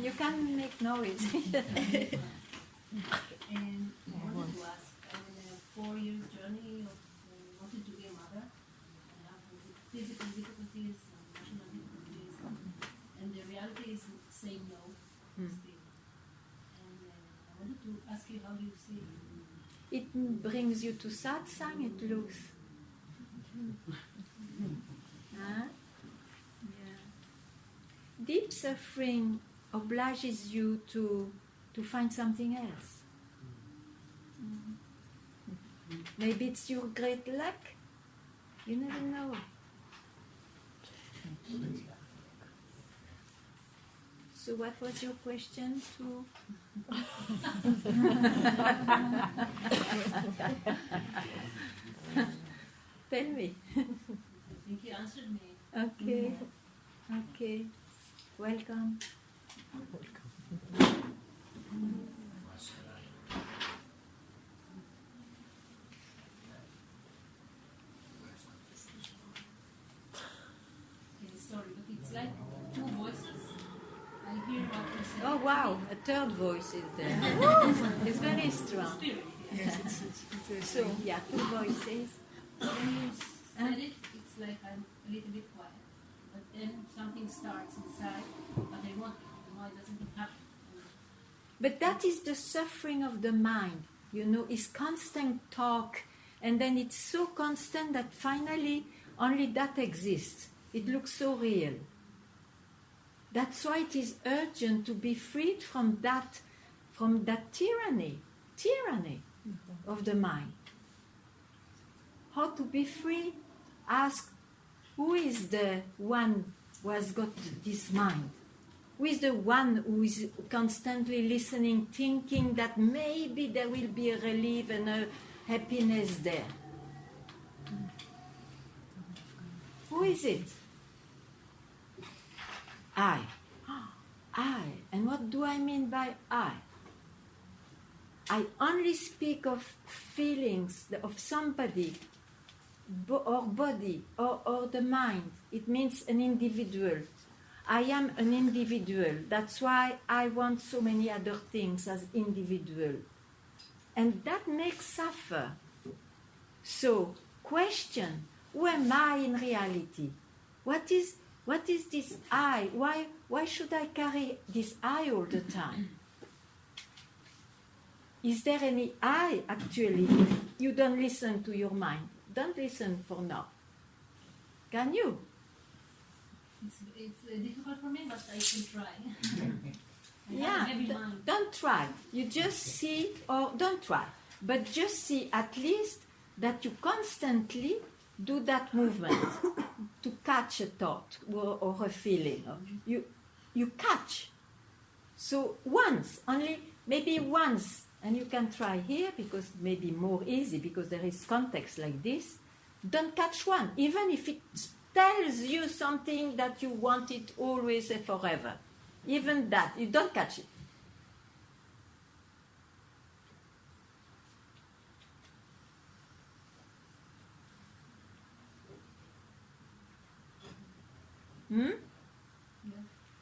You can make noise. And I wanted to ask, I'm in a 4-year journey of wanting to be a mother. I have physical difficulties, emotional difficulties, and the reality is saying no still. And I wanted to ask you, how do you see it? It brings you to satsang, it looks. Deep suffering obliges you to find something else. Maybe it's your great luck. You never know. So what was your question to... Tell me. I think you answered me. Okay. Welcome. Sorry, but it's like 2 voices. I hear what you say. Oh wow, a third voice is there. It's very strong. Spirit. So 2 voices. when you said it, it's like I'm a little bit quiet. But then something starts inside, but I want it. Why doesn't it happen? But that is the suffering of the mind, is constant talk, and then it's so constant that finally only that exists. It looks so real. That's why it is urgent to be freed from that tyranny of the mind. How to be free? Ask, who is the one who has got this mind? Who is the one who is constantly listening, thinking that maybe there will be a relief and a happiness there? Who is it? I. I. And what do I mean by I? I only speak of feelings of somebody or body or the mind. It means an individual. I am an individual. That's why I want so many other things as individual. And that makes suffer. So, question, who am I in reality? What is this I? Why should I carry this I all the time? Is there any I actually if you don't listen to your mind? Don't listen for now. Can you? It's difficult for me, but I can try. Yeah, don't try. You just see, or don't try, but just see at least that you constantly do that movement to catch a thought or a feeling. You catch. So once, only maybe once, and you can try here because maybe more easy because there is context like this. Don't catch one, even if it tells you something that you want it always and forever. Even that, you don't catch it.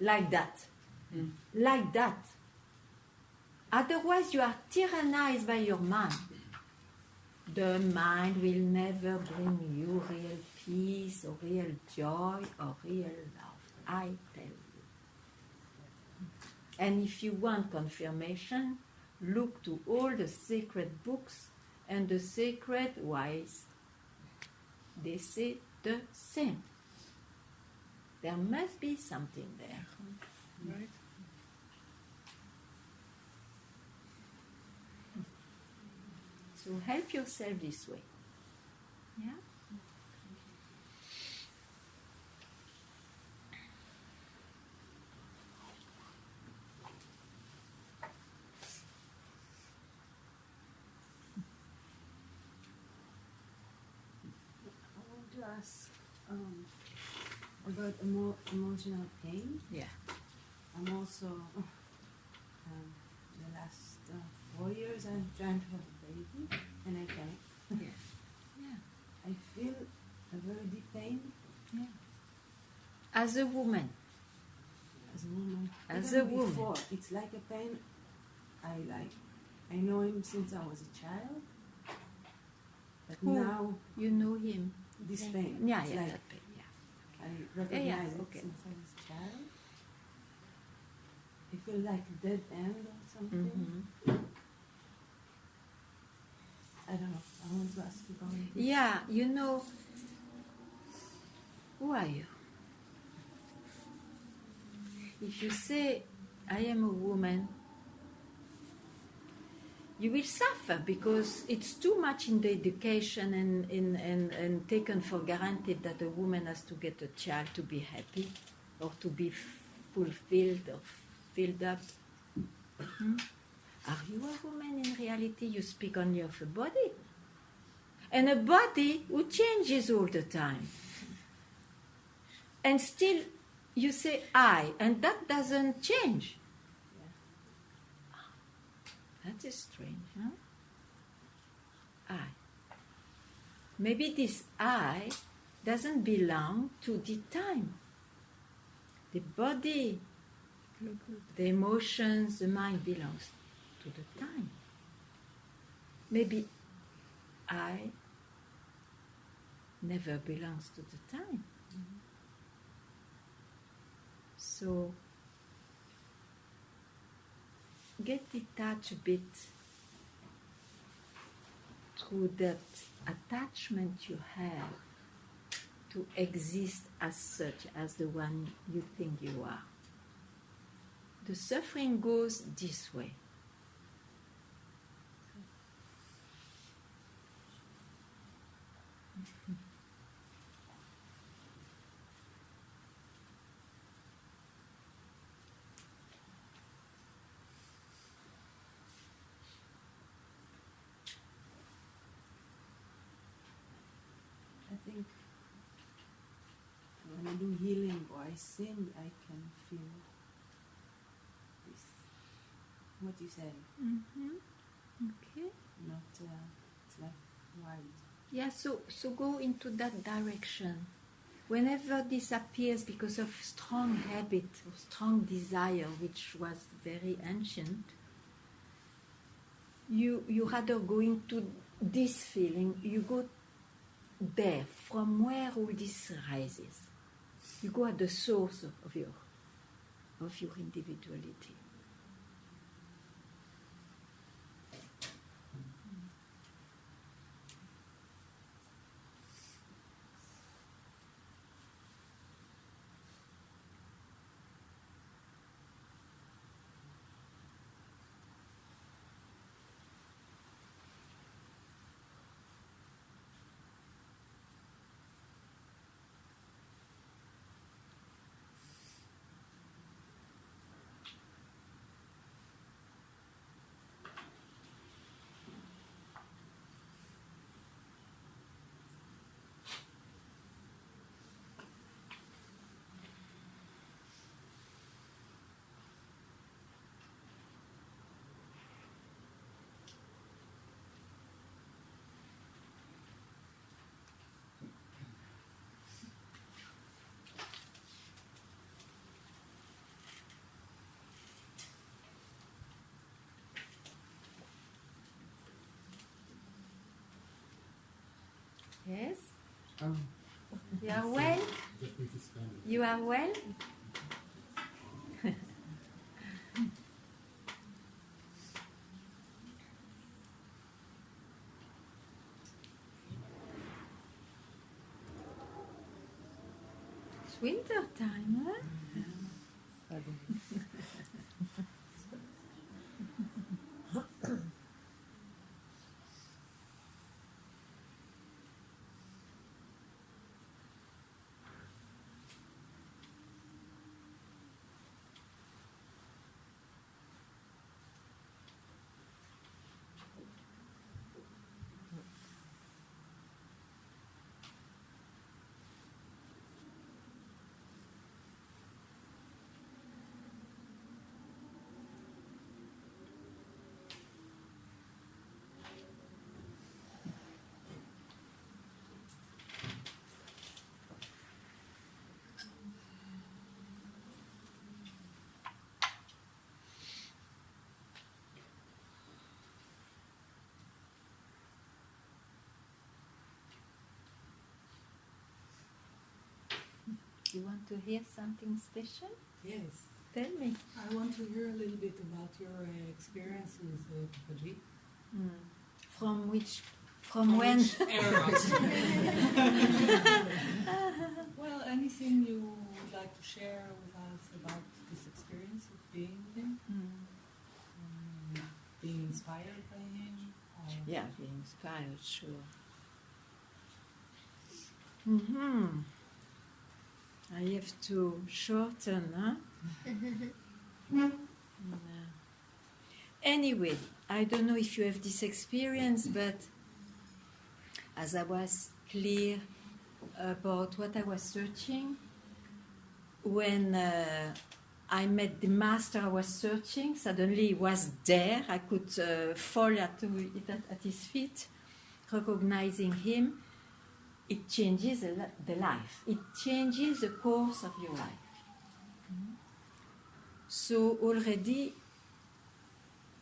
Like that. Like that. Otherwise, you are tyrannized by your mind. The mind will never bring you real peace or real joy or real love. I tell you. And if you want confirmation, look to all the sacred books and the sacred wise. They say the same. There must be something there. Right. So help yourself this way. Yeah? I want to ask about emotional pain. Yeah. I'm also, the last 4 years I'm trying to have a baby and I can't. Yeah. Yeah. I feel a very deep pain. Yeah. As a woman. As a woman. As Even a woman. before, it's like a pain I know him since I was a child. But Who? now You know him. this pain. Yeah, it's yeah, like that pain. Yeah. I recognize it okay. since I was a child. I feel like a dead end or something. Mm-hmm. I don't know. I want to ask you about it. Yeah, who are you? If you say, I am a woman, you will suffer because it's too much in the education and taken for granted that a woman has to get a child to be happy or to be fulfilled or filled up. Are you a woman in reality? You speak only of a body. And a body who changes all the time. And still you say I, and that doesn't change. That is strange, huh? I. Maybe this I doesn't belong to the time. The body, the emotions, the mind belongs to the time. Maybe I never belongs to the time. So get detached a bit through that attachment you have to exist as such, as the one you think you are. The suffering goes this way. I think when I do healing or I sing, I can feel this. What you say? Okay. Not, it's like wild. Yeah, so go into that direction. Whenever this appears because of strong habit or strong desire, which was very ancient, you rather go into this feeling, you go there, from where all this rises. You go at the source of your individuality. Yes? You are well? You are well? It's winter time, huh? You want to hear something special? Yes. Tell me. I want to hear a little bit about your experience with Papaji. From which? From when? Which eras? Well, anything you would like to share with us about this experience of being with him? Being inspired by him? Or Yeah, being inspired, sure. I have to shorten, huh? Anyway, I don't know if you have this experience, but as I was clear about what I was searching, when I met the master I was searching, suddenly he was there. I could fall at his feet, recognizing him. It changes the life. It changes the course of your life. So already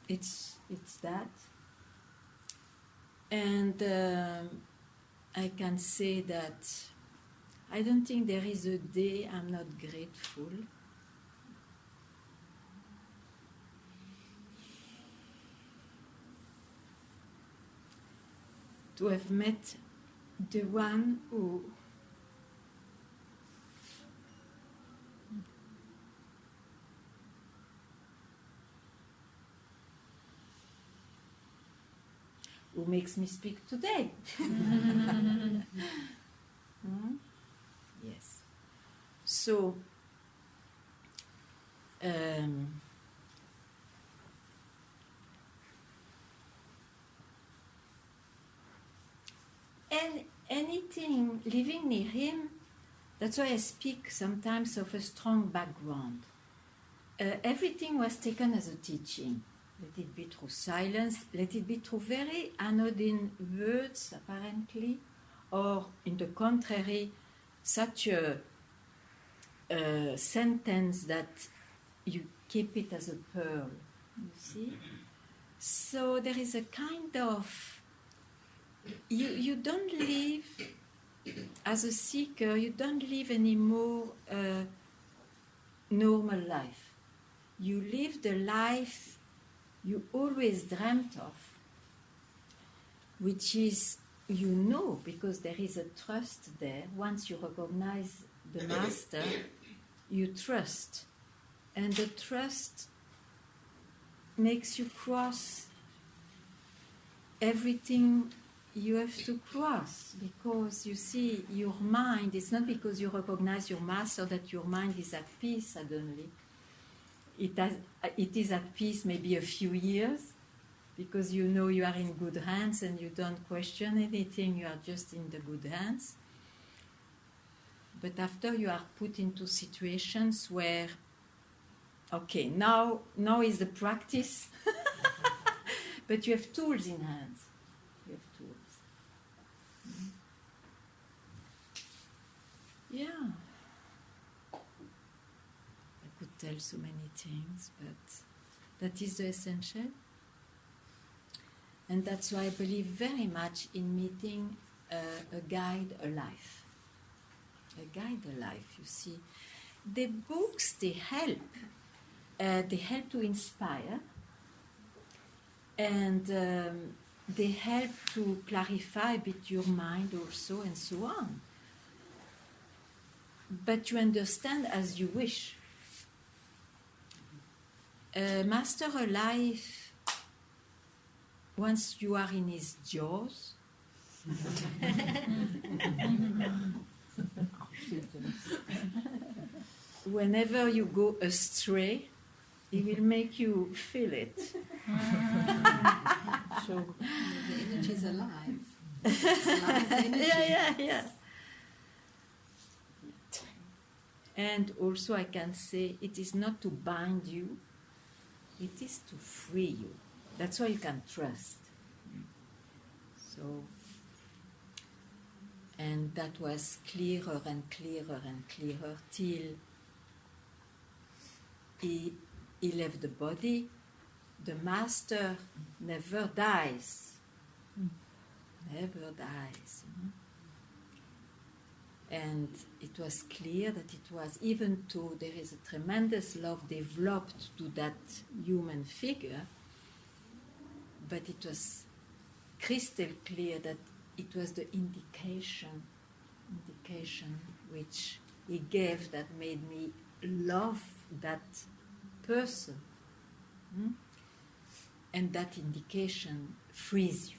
it's that. And I can say that I don't think there is a day I'm not grateful. To have met the one who makes me speak today. Yes. So, and anything living near him, that's why I speak sometimes of a strong background. Everything was taken as a teaching. Let it be through silence, let it be through very anodyne words, apparently, or in the contrary, such a sentence that you keep it as a pearl, you see? So there is a kind of, you don't live, as a seeker, you don't live anymore a normal life. You live the life you always dreamt of, which is, you know, because there is a trust there. Once you recognize the master, you trust. And the trust makes you cross everything you have to cross, because you see, your mind, it's not because you recognize your master that your mind is at peace suddenly. It is at peace maybe a few years, because you know you are in good hands and you don't question anything, you are just in the good hands. But after you are put into situations where, okay, now is the practice, but you have tools in hands. You have tools. Yeah. Could tell so many things, but that is the essential. And that's why I believe very much in meeting a guide alive. A guide alive, you see. The books, they help to inspire, and they help to clarify a bit your mind also, and so on. But you understand as you wish. Master alive, once you are in his jaws, whenever you go astray, he will make you feel it. So the energy is alive. It's alive energy. Yeah. And also I can say, it is not to bind you, it is to free you. That's why you can trust. So, and that was clearer and clearer and clearer till he left the body. The master never dies. Never dies. And it was clear that it was, even though there is a tremendous love developed to that human figure, but it was crystal clear that it was the indication which he gave that made me love that person. And that indication frees you.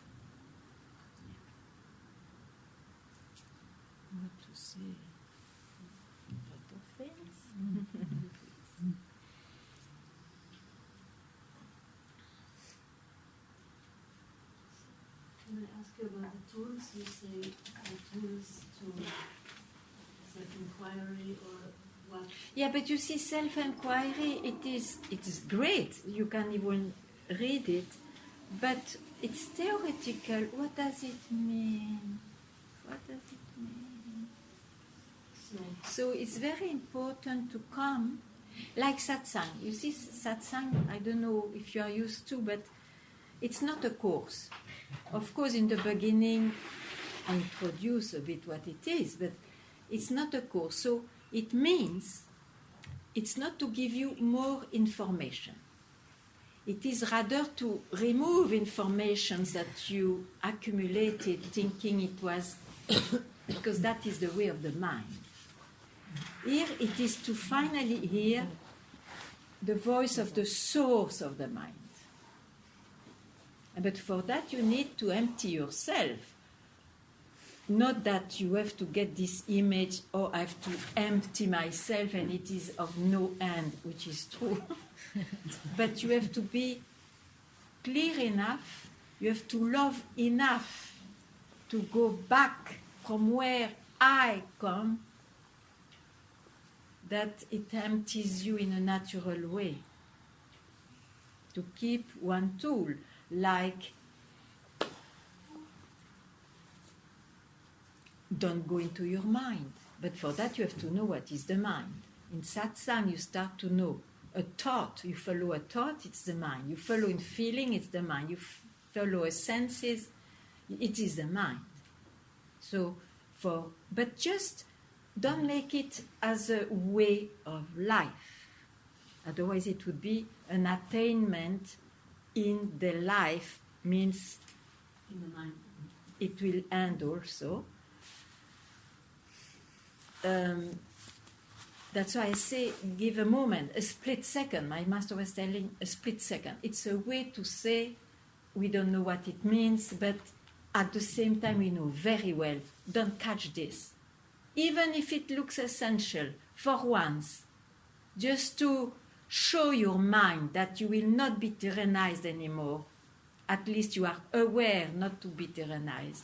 What to say? A lot of things. Can I ask you about the tools? You say the tools to self-inquiry or what? Yeah, but you see, self-inquiry, it is great. You can even read it, but it's theoretical. What does it mean? What does it mean? So it's very important to come, like satsang. You see, satsang, I don't know if you are used to, but it's not a course. Of course, in the beginning, I introduce a bit what it is, but it's not a course. So it means it's not to give you more information. It is rather to remove information that you accumulated thinking it was, because that is the way of the mind. Here it is to finally hear the voice of the source of the mind. But for that you need to empty yourself. Not that you have to get this image, oh, I have to empty myself and it is of no end, which is true. But you have to be clear enough, you have to love enough to go back from where I come, that it empties you in a natural way. To keep one tool, like don't go into your mind. But for that you have to know what is the mind. In satsang you start to know a thought. You follow a thought, it's the mind. You follow in feeling, it's the mind. You follow a senses, it is the mind. So but just don't make it as a way of life. Otherwise it would be an attainment in the life, means In the mind. it will end also. That's why I say give a moment, a split second. My master was telling a split second. It's a way to say we don't know what it means, but at the same time we know very well, don't catch this. Even if it looks essential, for once, just to show your mind that you will not be tyrannized anymore, at least you are aware not to be tyrannized,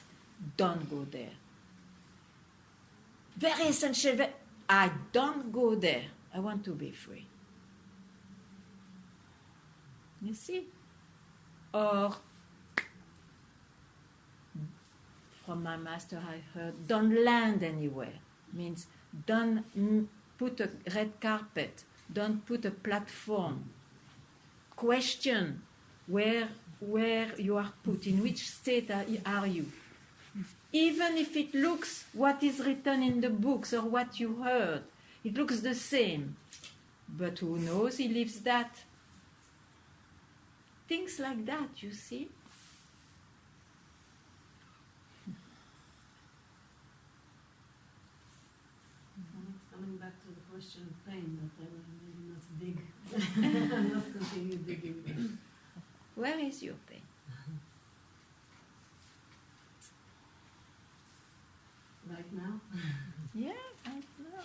don't go there. Very essential, I don't go there. I want to be free. You see? Or, from my master I heard, don't land anywhere. Means don't put a red carpet, don't put a platform. Question where you are put, in which state are you. Even if it looks what is written in the books or what you heard, it looks the same. But who knows, he lives that. Things like that, you see. Coming back to the question of pain, that I will maybe not dig. I must continue digging. Where is your pain? Right now? Yeah, right now.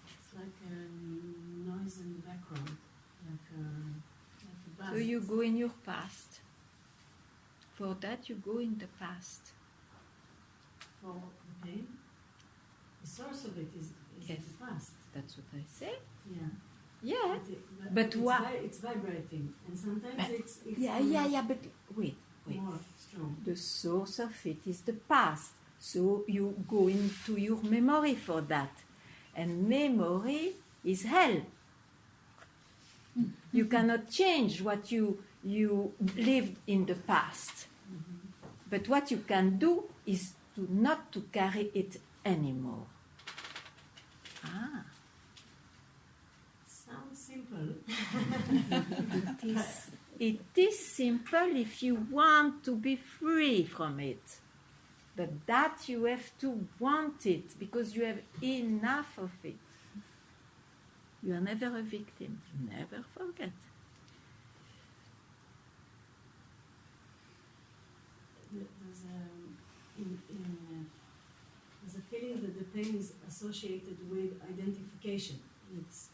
It's like a noise in the background, like a buzz. So you go in your past. For that you go in the past. For the pain? The source of it is Yes. the past. That's what I say. Yeah. Yeah, But but why? It's vibrating, and sometimes it's Yeah, but wait. more strong. The source of it is the past. So you go into your memory for that. And memory is hell. You cannot change what you lived in the past. But what you can do is to not to carry it anymore. Sounds simple. It is simple if you want to be free from it. But that you have to want it, because you have enough of it. You are never a victim. Never forget. There's a feeling that the pain is associated with identification, with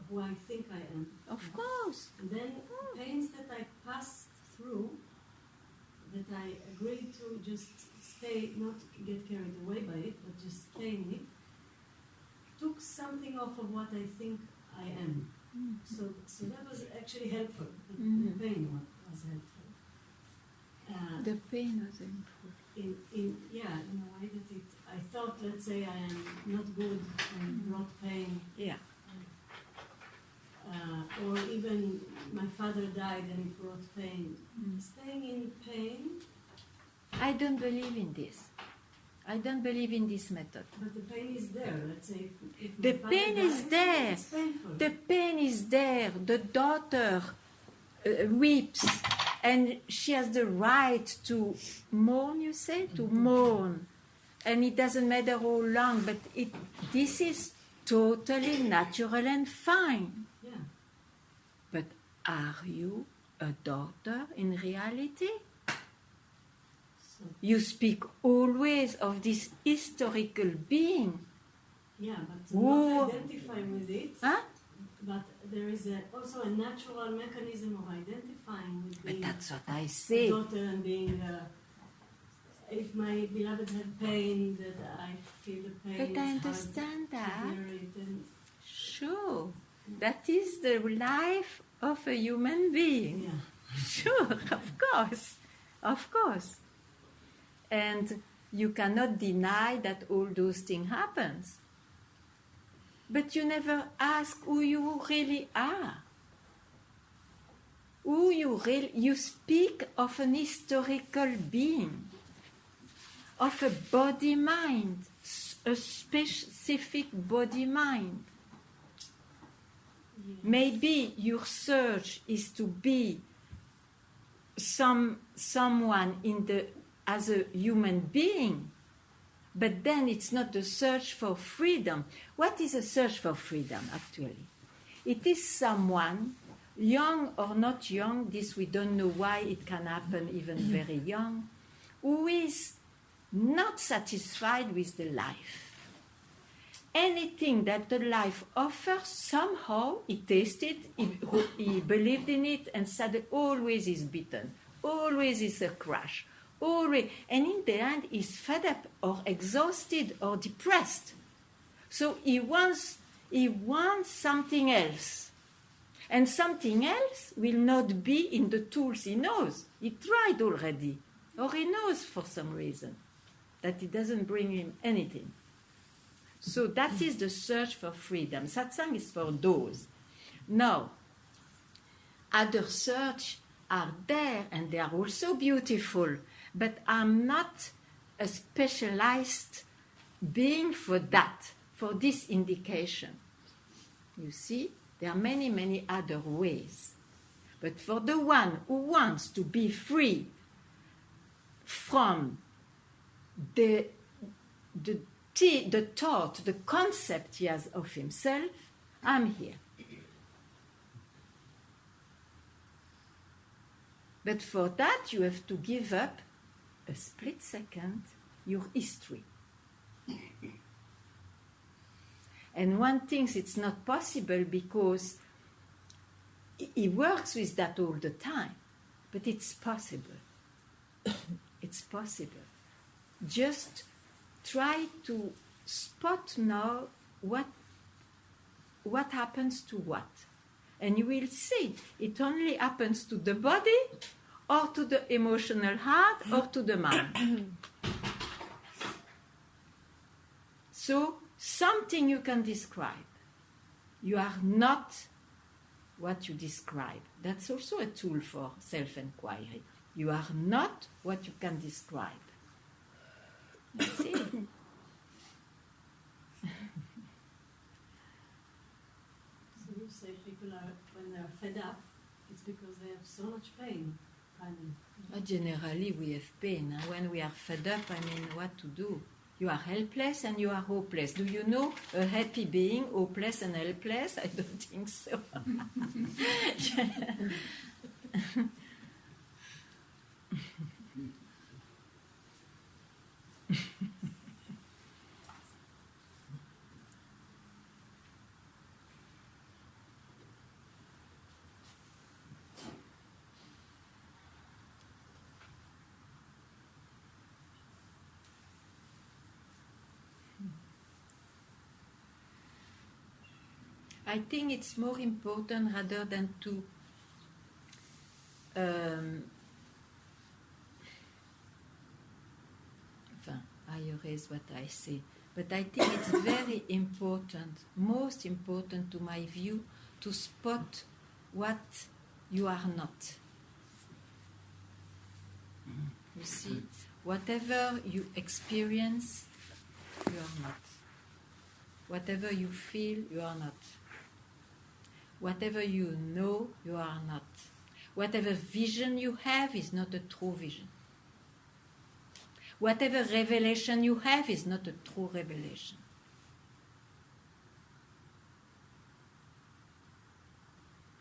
who I think I am. Of course. And then pains that I passed through, that I agreed to just stay, not get carried away by it, but just stay in it, took something off of what I think I am. So that was actually helpful. The pain was helpful. The pain was helpful. In a way that I thought, let's say I am not good and brought pain. Yeah. or even my father died and it brought pain. Staying in pain. I don't believe in this. I don't believe in this method. But the pain is there. Let's say if The my father pain is died, there. It's painful. The pain is there. The daughter weeps, and she has the right to mourn. You say to mourn, and it doesn't matter how long. But this is totally natural and fine. Yeah. But are you a daughter in reality? You speak always of this historical being. Yeah, but Who- not identifying with it. Huh? But there is also a natural mechanism of identifying with But being that's what I a say. daughter and being. If my beloved have pain, that I feel the pain. But I it's hard understand to that. bear it and Sure. That is the life of a human being. Yeah. Sure, of course. Of course. And you cannot deny that all those things happen. But you never ask who you really are. You speak of an historical being, of a body-mind, a specific body-mind. Maybe your search is to be someone as a human being, but then it's not the search for freedom. What is a search for freedom, actually? It is someone, young or not young, this we don't know why it can happen even very young, who is not satisfied with the life. Anything that the life offers, somehow he tasted, he believed in it, and suddenly always is beaten, always is a crash, always, and in the end he's fed up or exhausted or depressed. So he wants something else, and something else will not be in the tools he knows. He tried already, or he knows for some reason that it doesn't bring him anything. So that is the search for freedom. Satsang is for those. Now, other search are there and they are also beautiful, but I'm not a specialized being for that, for this indication. You see, there are many, many other ways. But for the one who wants to be free from the thought, the concept he has of himself, I'm here. But for that, you have to give up a split second your history. And one thinks it's not possible because he works with that all the time. But it's possible. It's possible. Just try to spot now what happens to what. And you will see it only happens to the body or to the emotional heart or to the mind. So something you can describe. You are not what you describe. That's also a tool for self-inquiry. You are not what you can describe. That's it. So you say people are, when they are fed up, it's because they have so much pain. Generally, we have pain. And when we are fed up, I mean, what to do? You are helpless and you are hopeless. Do you know a happy being, hopeless and helpless? I don't think so. I think it's more important rather than to I erase what I say, but I think it's very important, most important to my view, to spot what you are not. You see, whatever you experience, you are not. Whatever you feel, you are not. Whatever you know, you are not. Whatever vision you have is not a true vision. Whatever revelation you have is not a true revelation.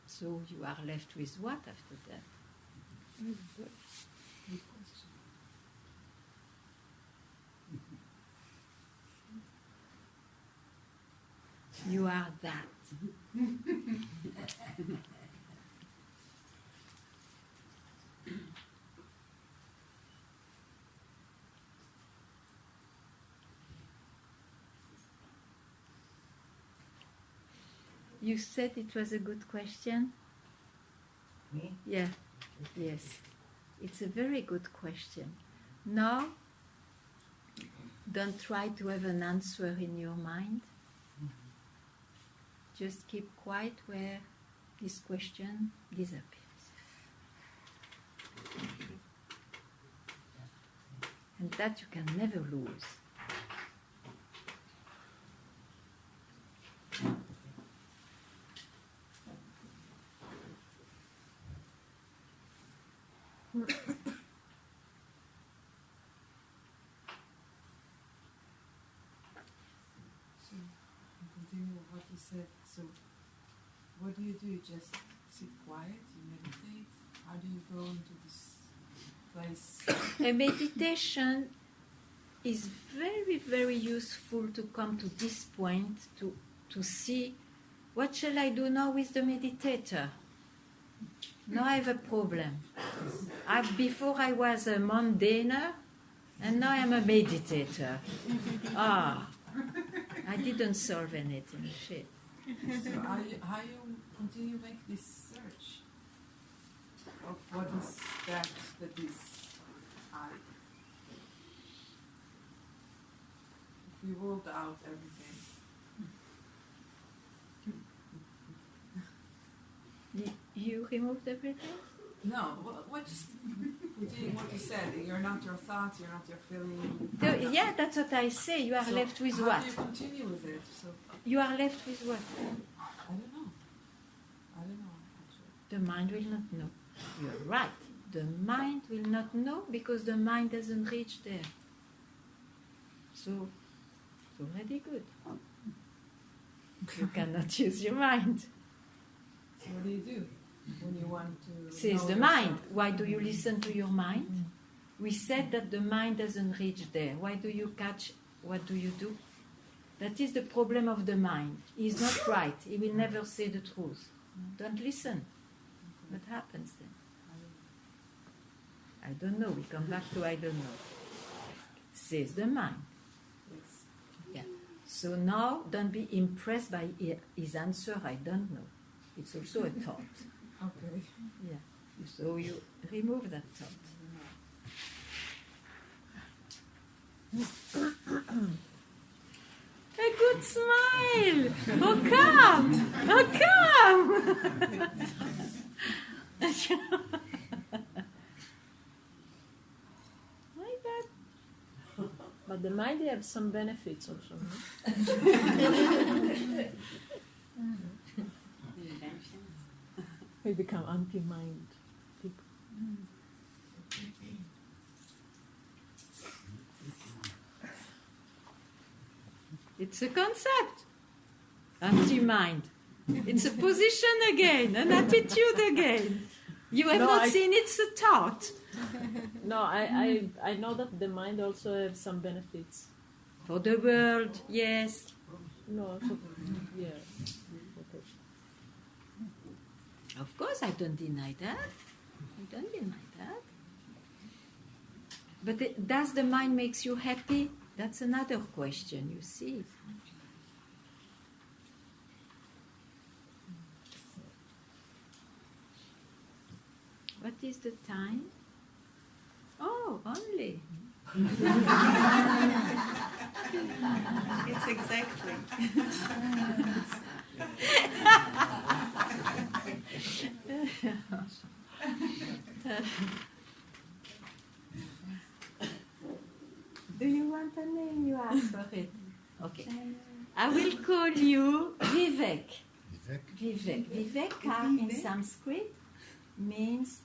So you are left with what after that? Good question. You are that. You said it was a good question? Me? Yeah, yes. It's a very good question. Now, don't try to have an answer in your mind. Just keep quiet where this question disappears. And that you can never lose. So, continue with what you said. So, what do? You just sit quiet, you meditate? How do you go into this place? A meditation is very, very useful to come to this point, to see what shall I do now with the meditator. Now I have a problem. Before I was a mundaner, and now I'm a meditator. I didn't solve anything. Shit. So how you continue make this search of what is that is I? If we ruled out everything. You removed everything? No, what you said. You're not your thoughts, you're not your feeling. Yeah, that's what I say. You are left with what? How do you continue with it? So you are left with what? I don't know. Actually. The mind will not know. You're right. The mind will not know because the mind doesn't reach there. So it's already good. You cannot use your mind. So what do you do when you want to? Says the mind. Why do you listen to your mind? We said that the mind doesn't reach there. Why do you catch? What do you do? That is the problem of the mind. He's not right. He will never say the truth. Don't listen. What happens then? I don't know. We come back to I don't know. Says the mind. Yeah. So now don't be impressed by his answer, I don't know. It's also a thought. Okay. Yeah. So you remove that thought. A good smile! Oh, come! Oh, come! Like that. But the mind has some benefits also. We become anti-mind people. It's a concept. Anti-mind. It's a position again, an attitude again. You have not seen it's a thought. No, I know that the mind also has some benefits. For the world, yes. No, so, yeah. Okay. Of course, I don't deny that. I don't deny that. But does the mind makes you happy? That's another question, you see. What is the time? Oh, only. It's exactly. Do you want a name? You ask for it. Okay. I will call you Vivek. Vivek. Viveka in Sanskrit means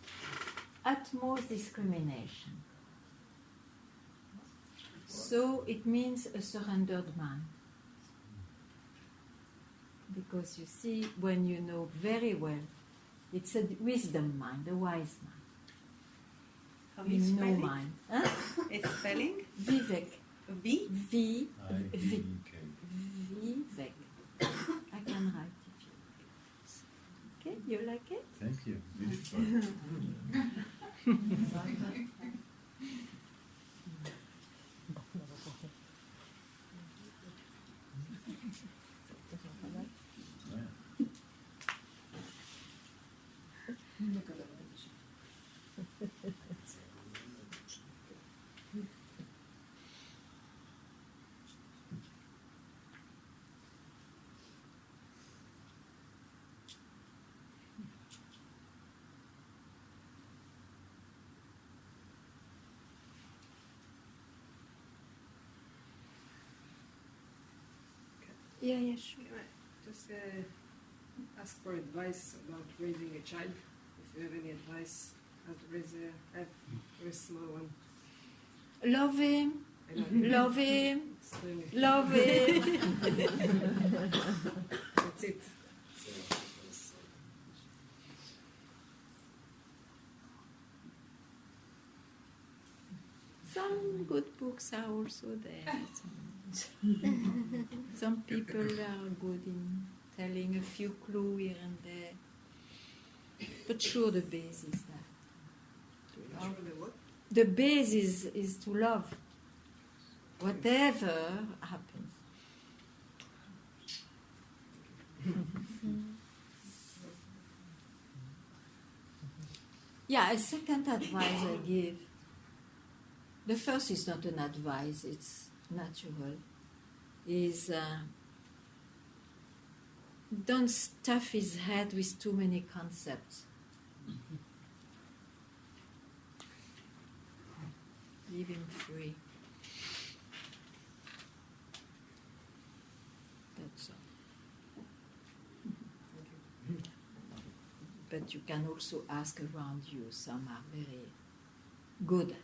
utmost discrimination. So it means a surrendered mind. Because you see, when you know very well, it's a wisdom mind, a wise mind. How You is know spelling? mind. Huh? It's spelling? Vivek. V? V. V. Vivek. I can write if you like. Okay, you like it? Thank you. Beautiful. Yeah, yeah, sure. Just ask for advice about raising a child. If you have any advice how to raise a very small one. Love him. I know. Love him. Slowly. Love him. That's it. Some good books are also there. Some people are good in telling a few clues here and there. But sure, the base is that. To love. The base is to love. Whatever happens. Yeah, a second advice I give. The first is not an advice, it's natural. Is don't stuff his head with too many concepts. Leave him free. That's all. But you can also ask around you. Some are very good at it.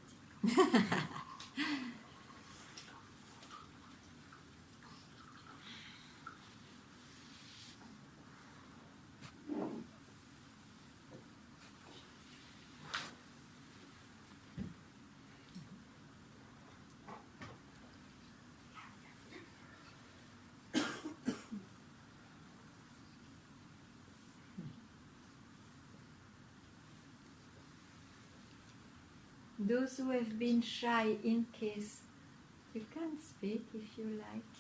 Those who have been shy, in case you can speak if you like,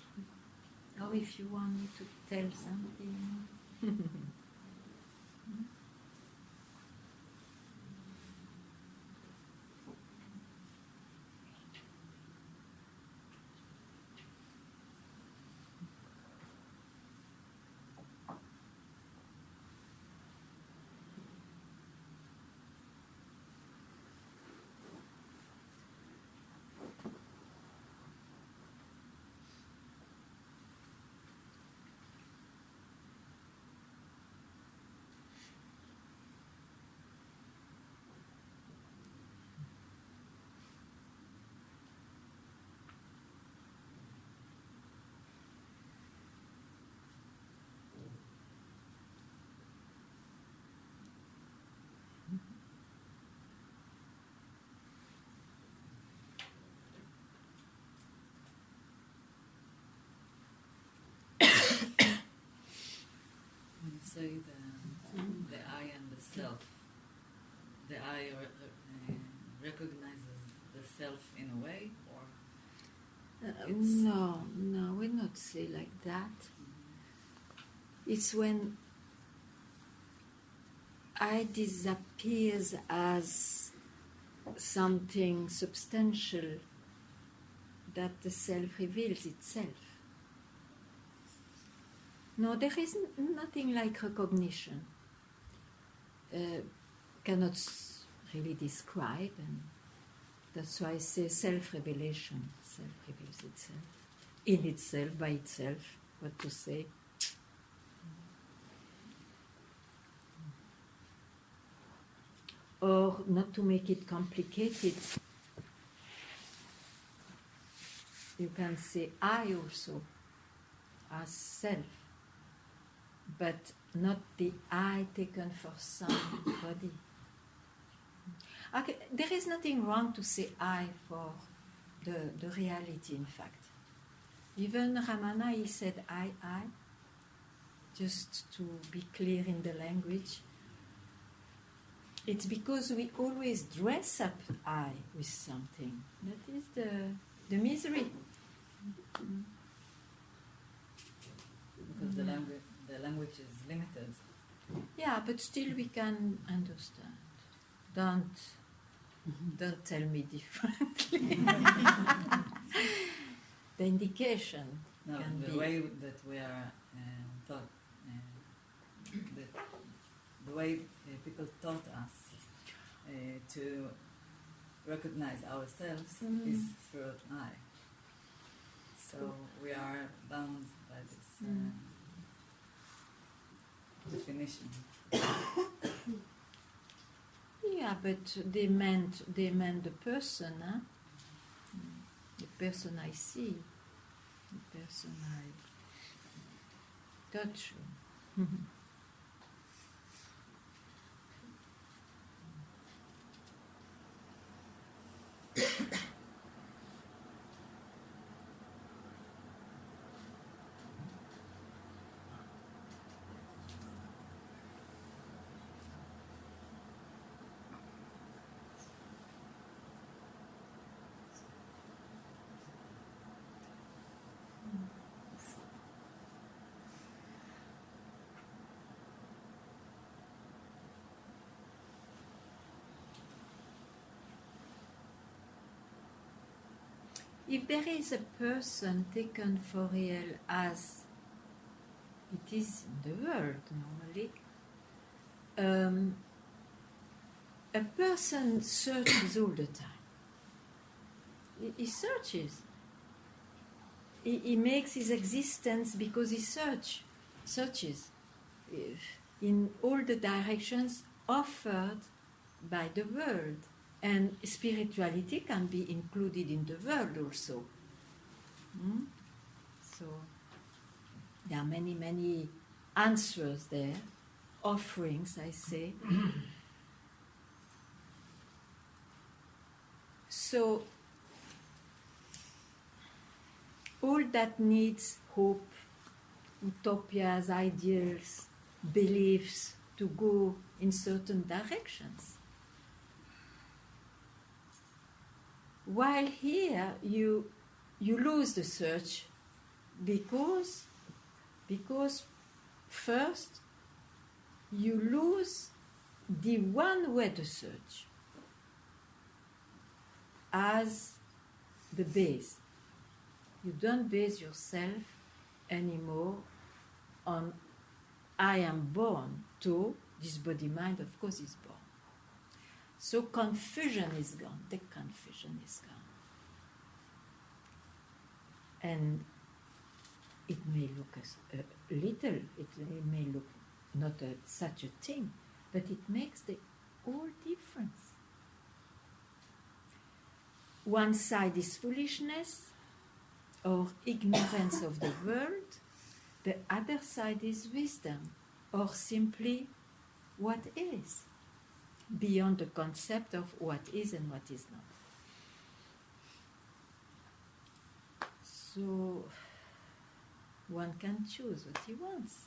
or if you want me to tell something. When you say the I and the self, the I recognizes the self in a way, or No, we not say like that. It's when I disappears as something substantial that the self reveals itself. No, there is nothing like recognition. cannot really describe, and that's why I say self-revelation. Self-reveals itself, in itself, by itself, what to say. Or, not to make it complicated, you can say I also as self, but not the I taken for somebody. Okay, there is nothing wrong to say I for the reality, in fact. Even Ramana, he said I, just to be clear in the language. It's because we always dress up I with something. That is the misery. Because the language is limited. Yeah, but still we can understand. Don't tell me differently. The indication No, can the be way that we are taught, the way people taught us to recognize ourselves is through I. So we are bound by this definition. Yeah, but they meant the person, huh? The person I see, the person I touch. If there is a person taken for real as it is in the world normally, a person searches all the time. He searches. He makes his existence because he searches in all the directions offered by the world. And spirituality can be included in the world also. So there are many, many answers there, offerings, I say. So all that needs hope, utopias, ideals, beliefs to go in certain directions. While here you lose the search because first you lose the one way to search as the base. You don't base yourself anymore on I am born to this body mind, of course is born. So confusion is gone, the confusion is gone. And it may look as a little, it may look not such a thing, but it makes the whole difference. One side is foolishness or ignorance of the world, the other side is wisdom or simply what is, beyond the concept of what is and what is not. So one can choose what he wants.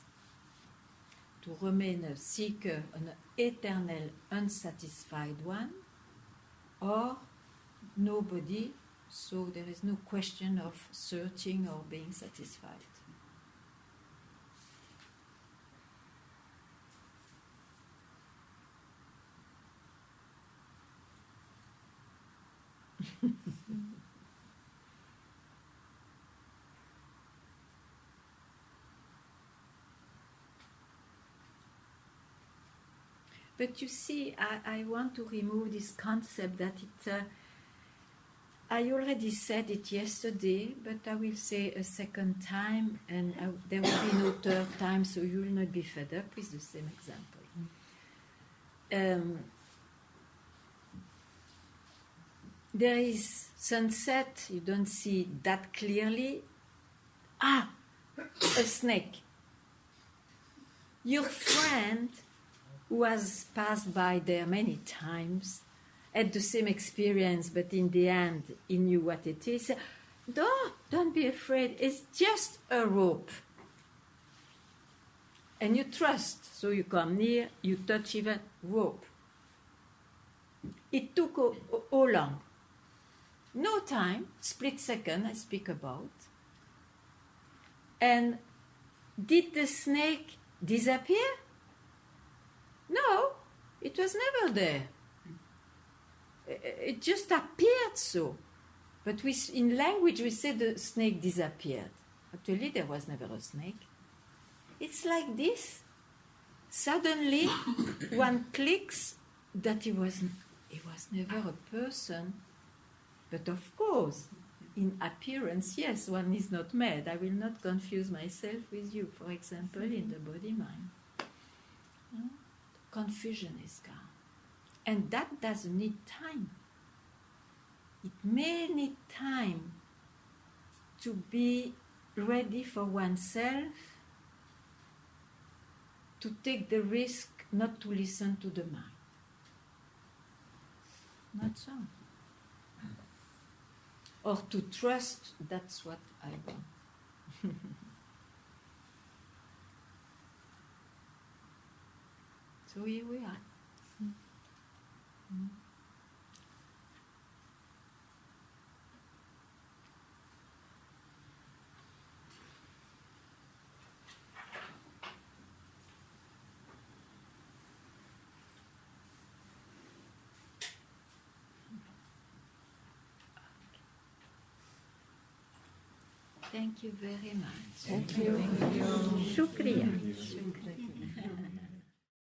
To remain a seeker, an eternal, unsatisfied one, or nobody, so there is no question of searching or being satisfied. But you see, I want to remove this concept that it. I already said it yesterday, but I will say a second time, and there will be no third time, so you will not be fed up with the same example. There is sunset, you don't see that clearly. A snake. Your friend, who has passed by there many times, had the same experience, but in the end, he knew what it is. Don't be afraid. It's just a rope. And you trust. So you come near, you touch even rope. It took how long? No time, split second I speak about. And did the snake disappear? No, it was never there. It just appeared so. But in language we say the snake disappeared. Actually there was never a snake. It's like this. Suddenly one clicks that he was never a person. But of course, in appearance, yes, one is not mad. I will not confuse myself with you, for example, in the body-mind. No? Confusion is gone. And that doesn't need time. It may need time to be ready for oneself, to take the risk not to listen to the mind. Not so. Or to trust, that's what I want. So here we are. Thank you very much. Thank you. Shukriya.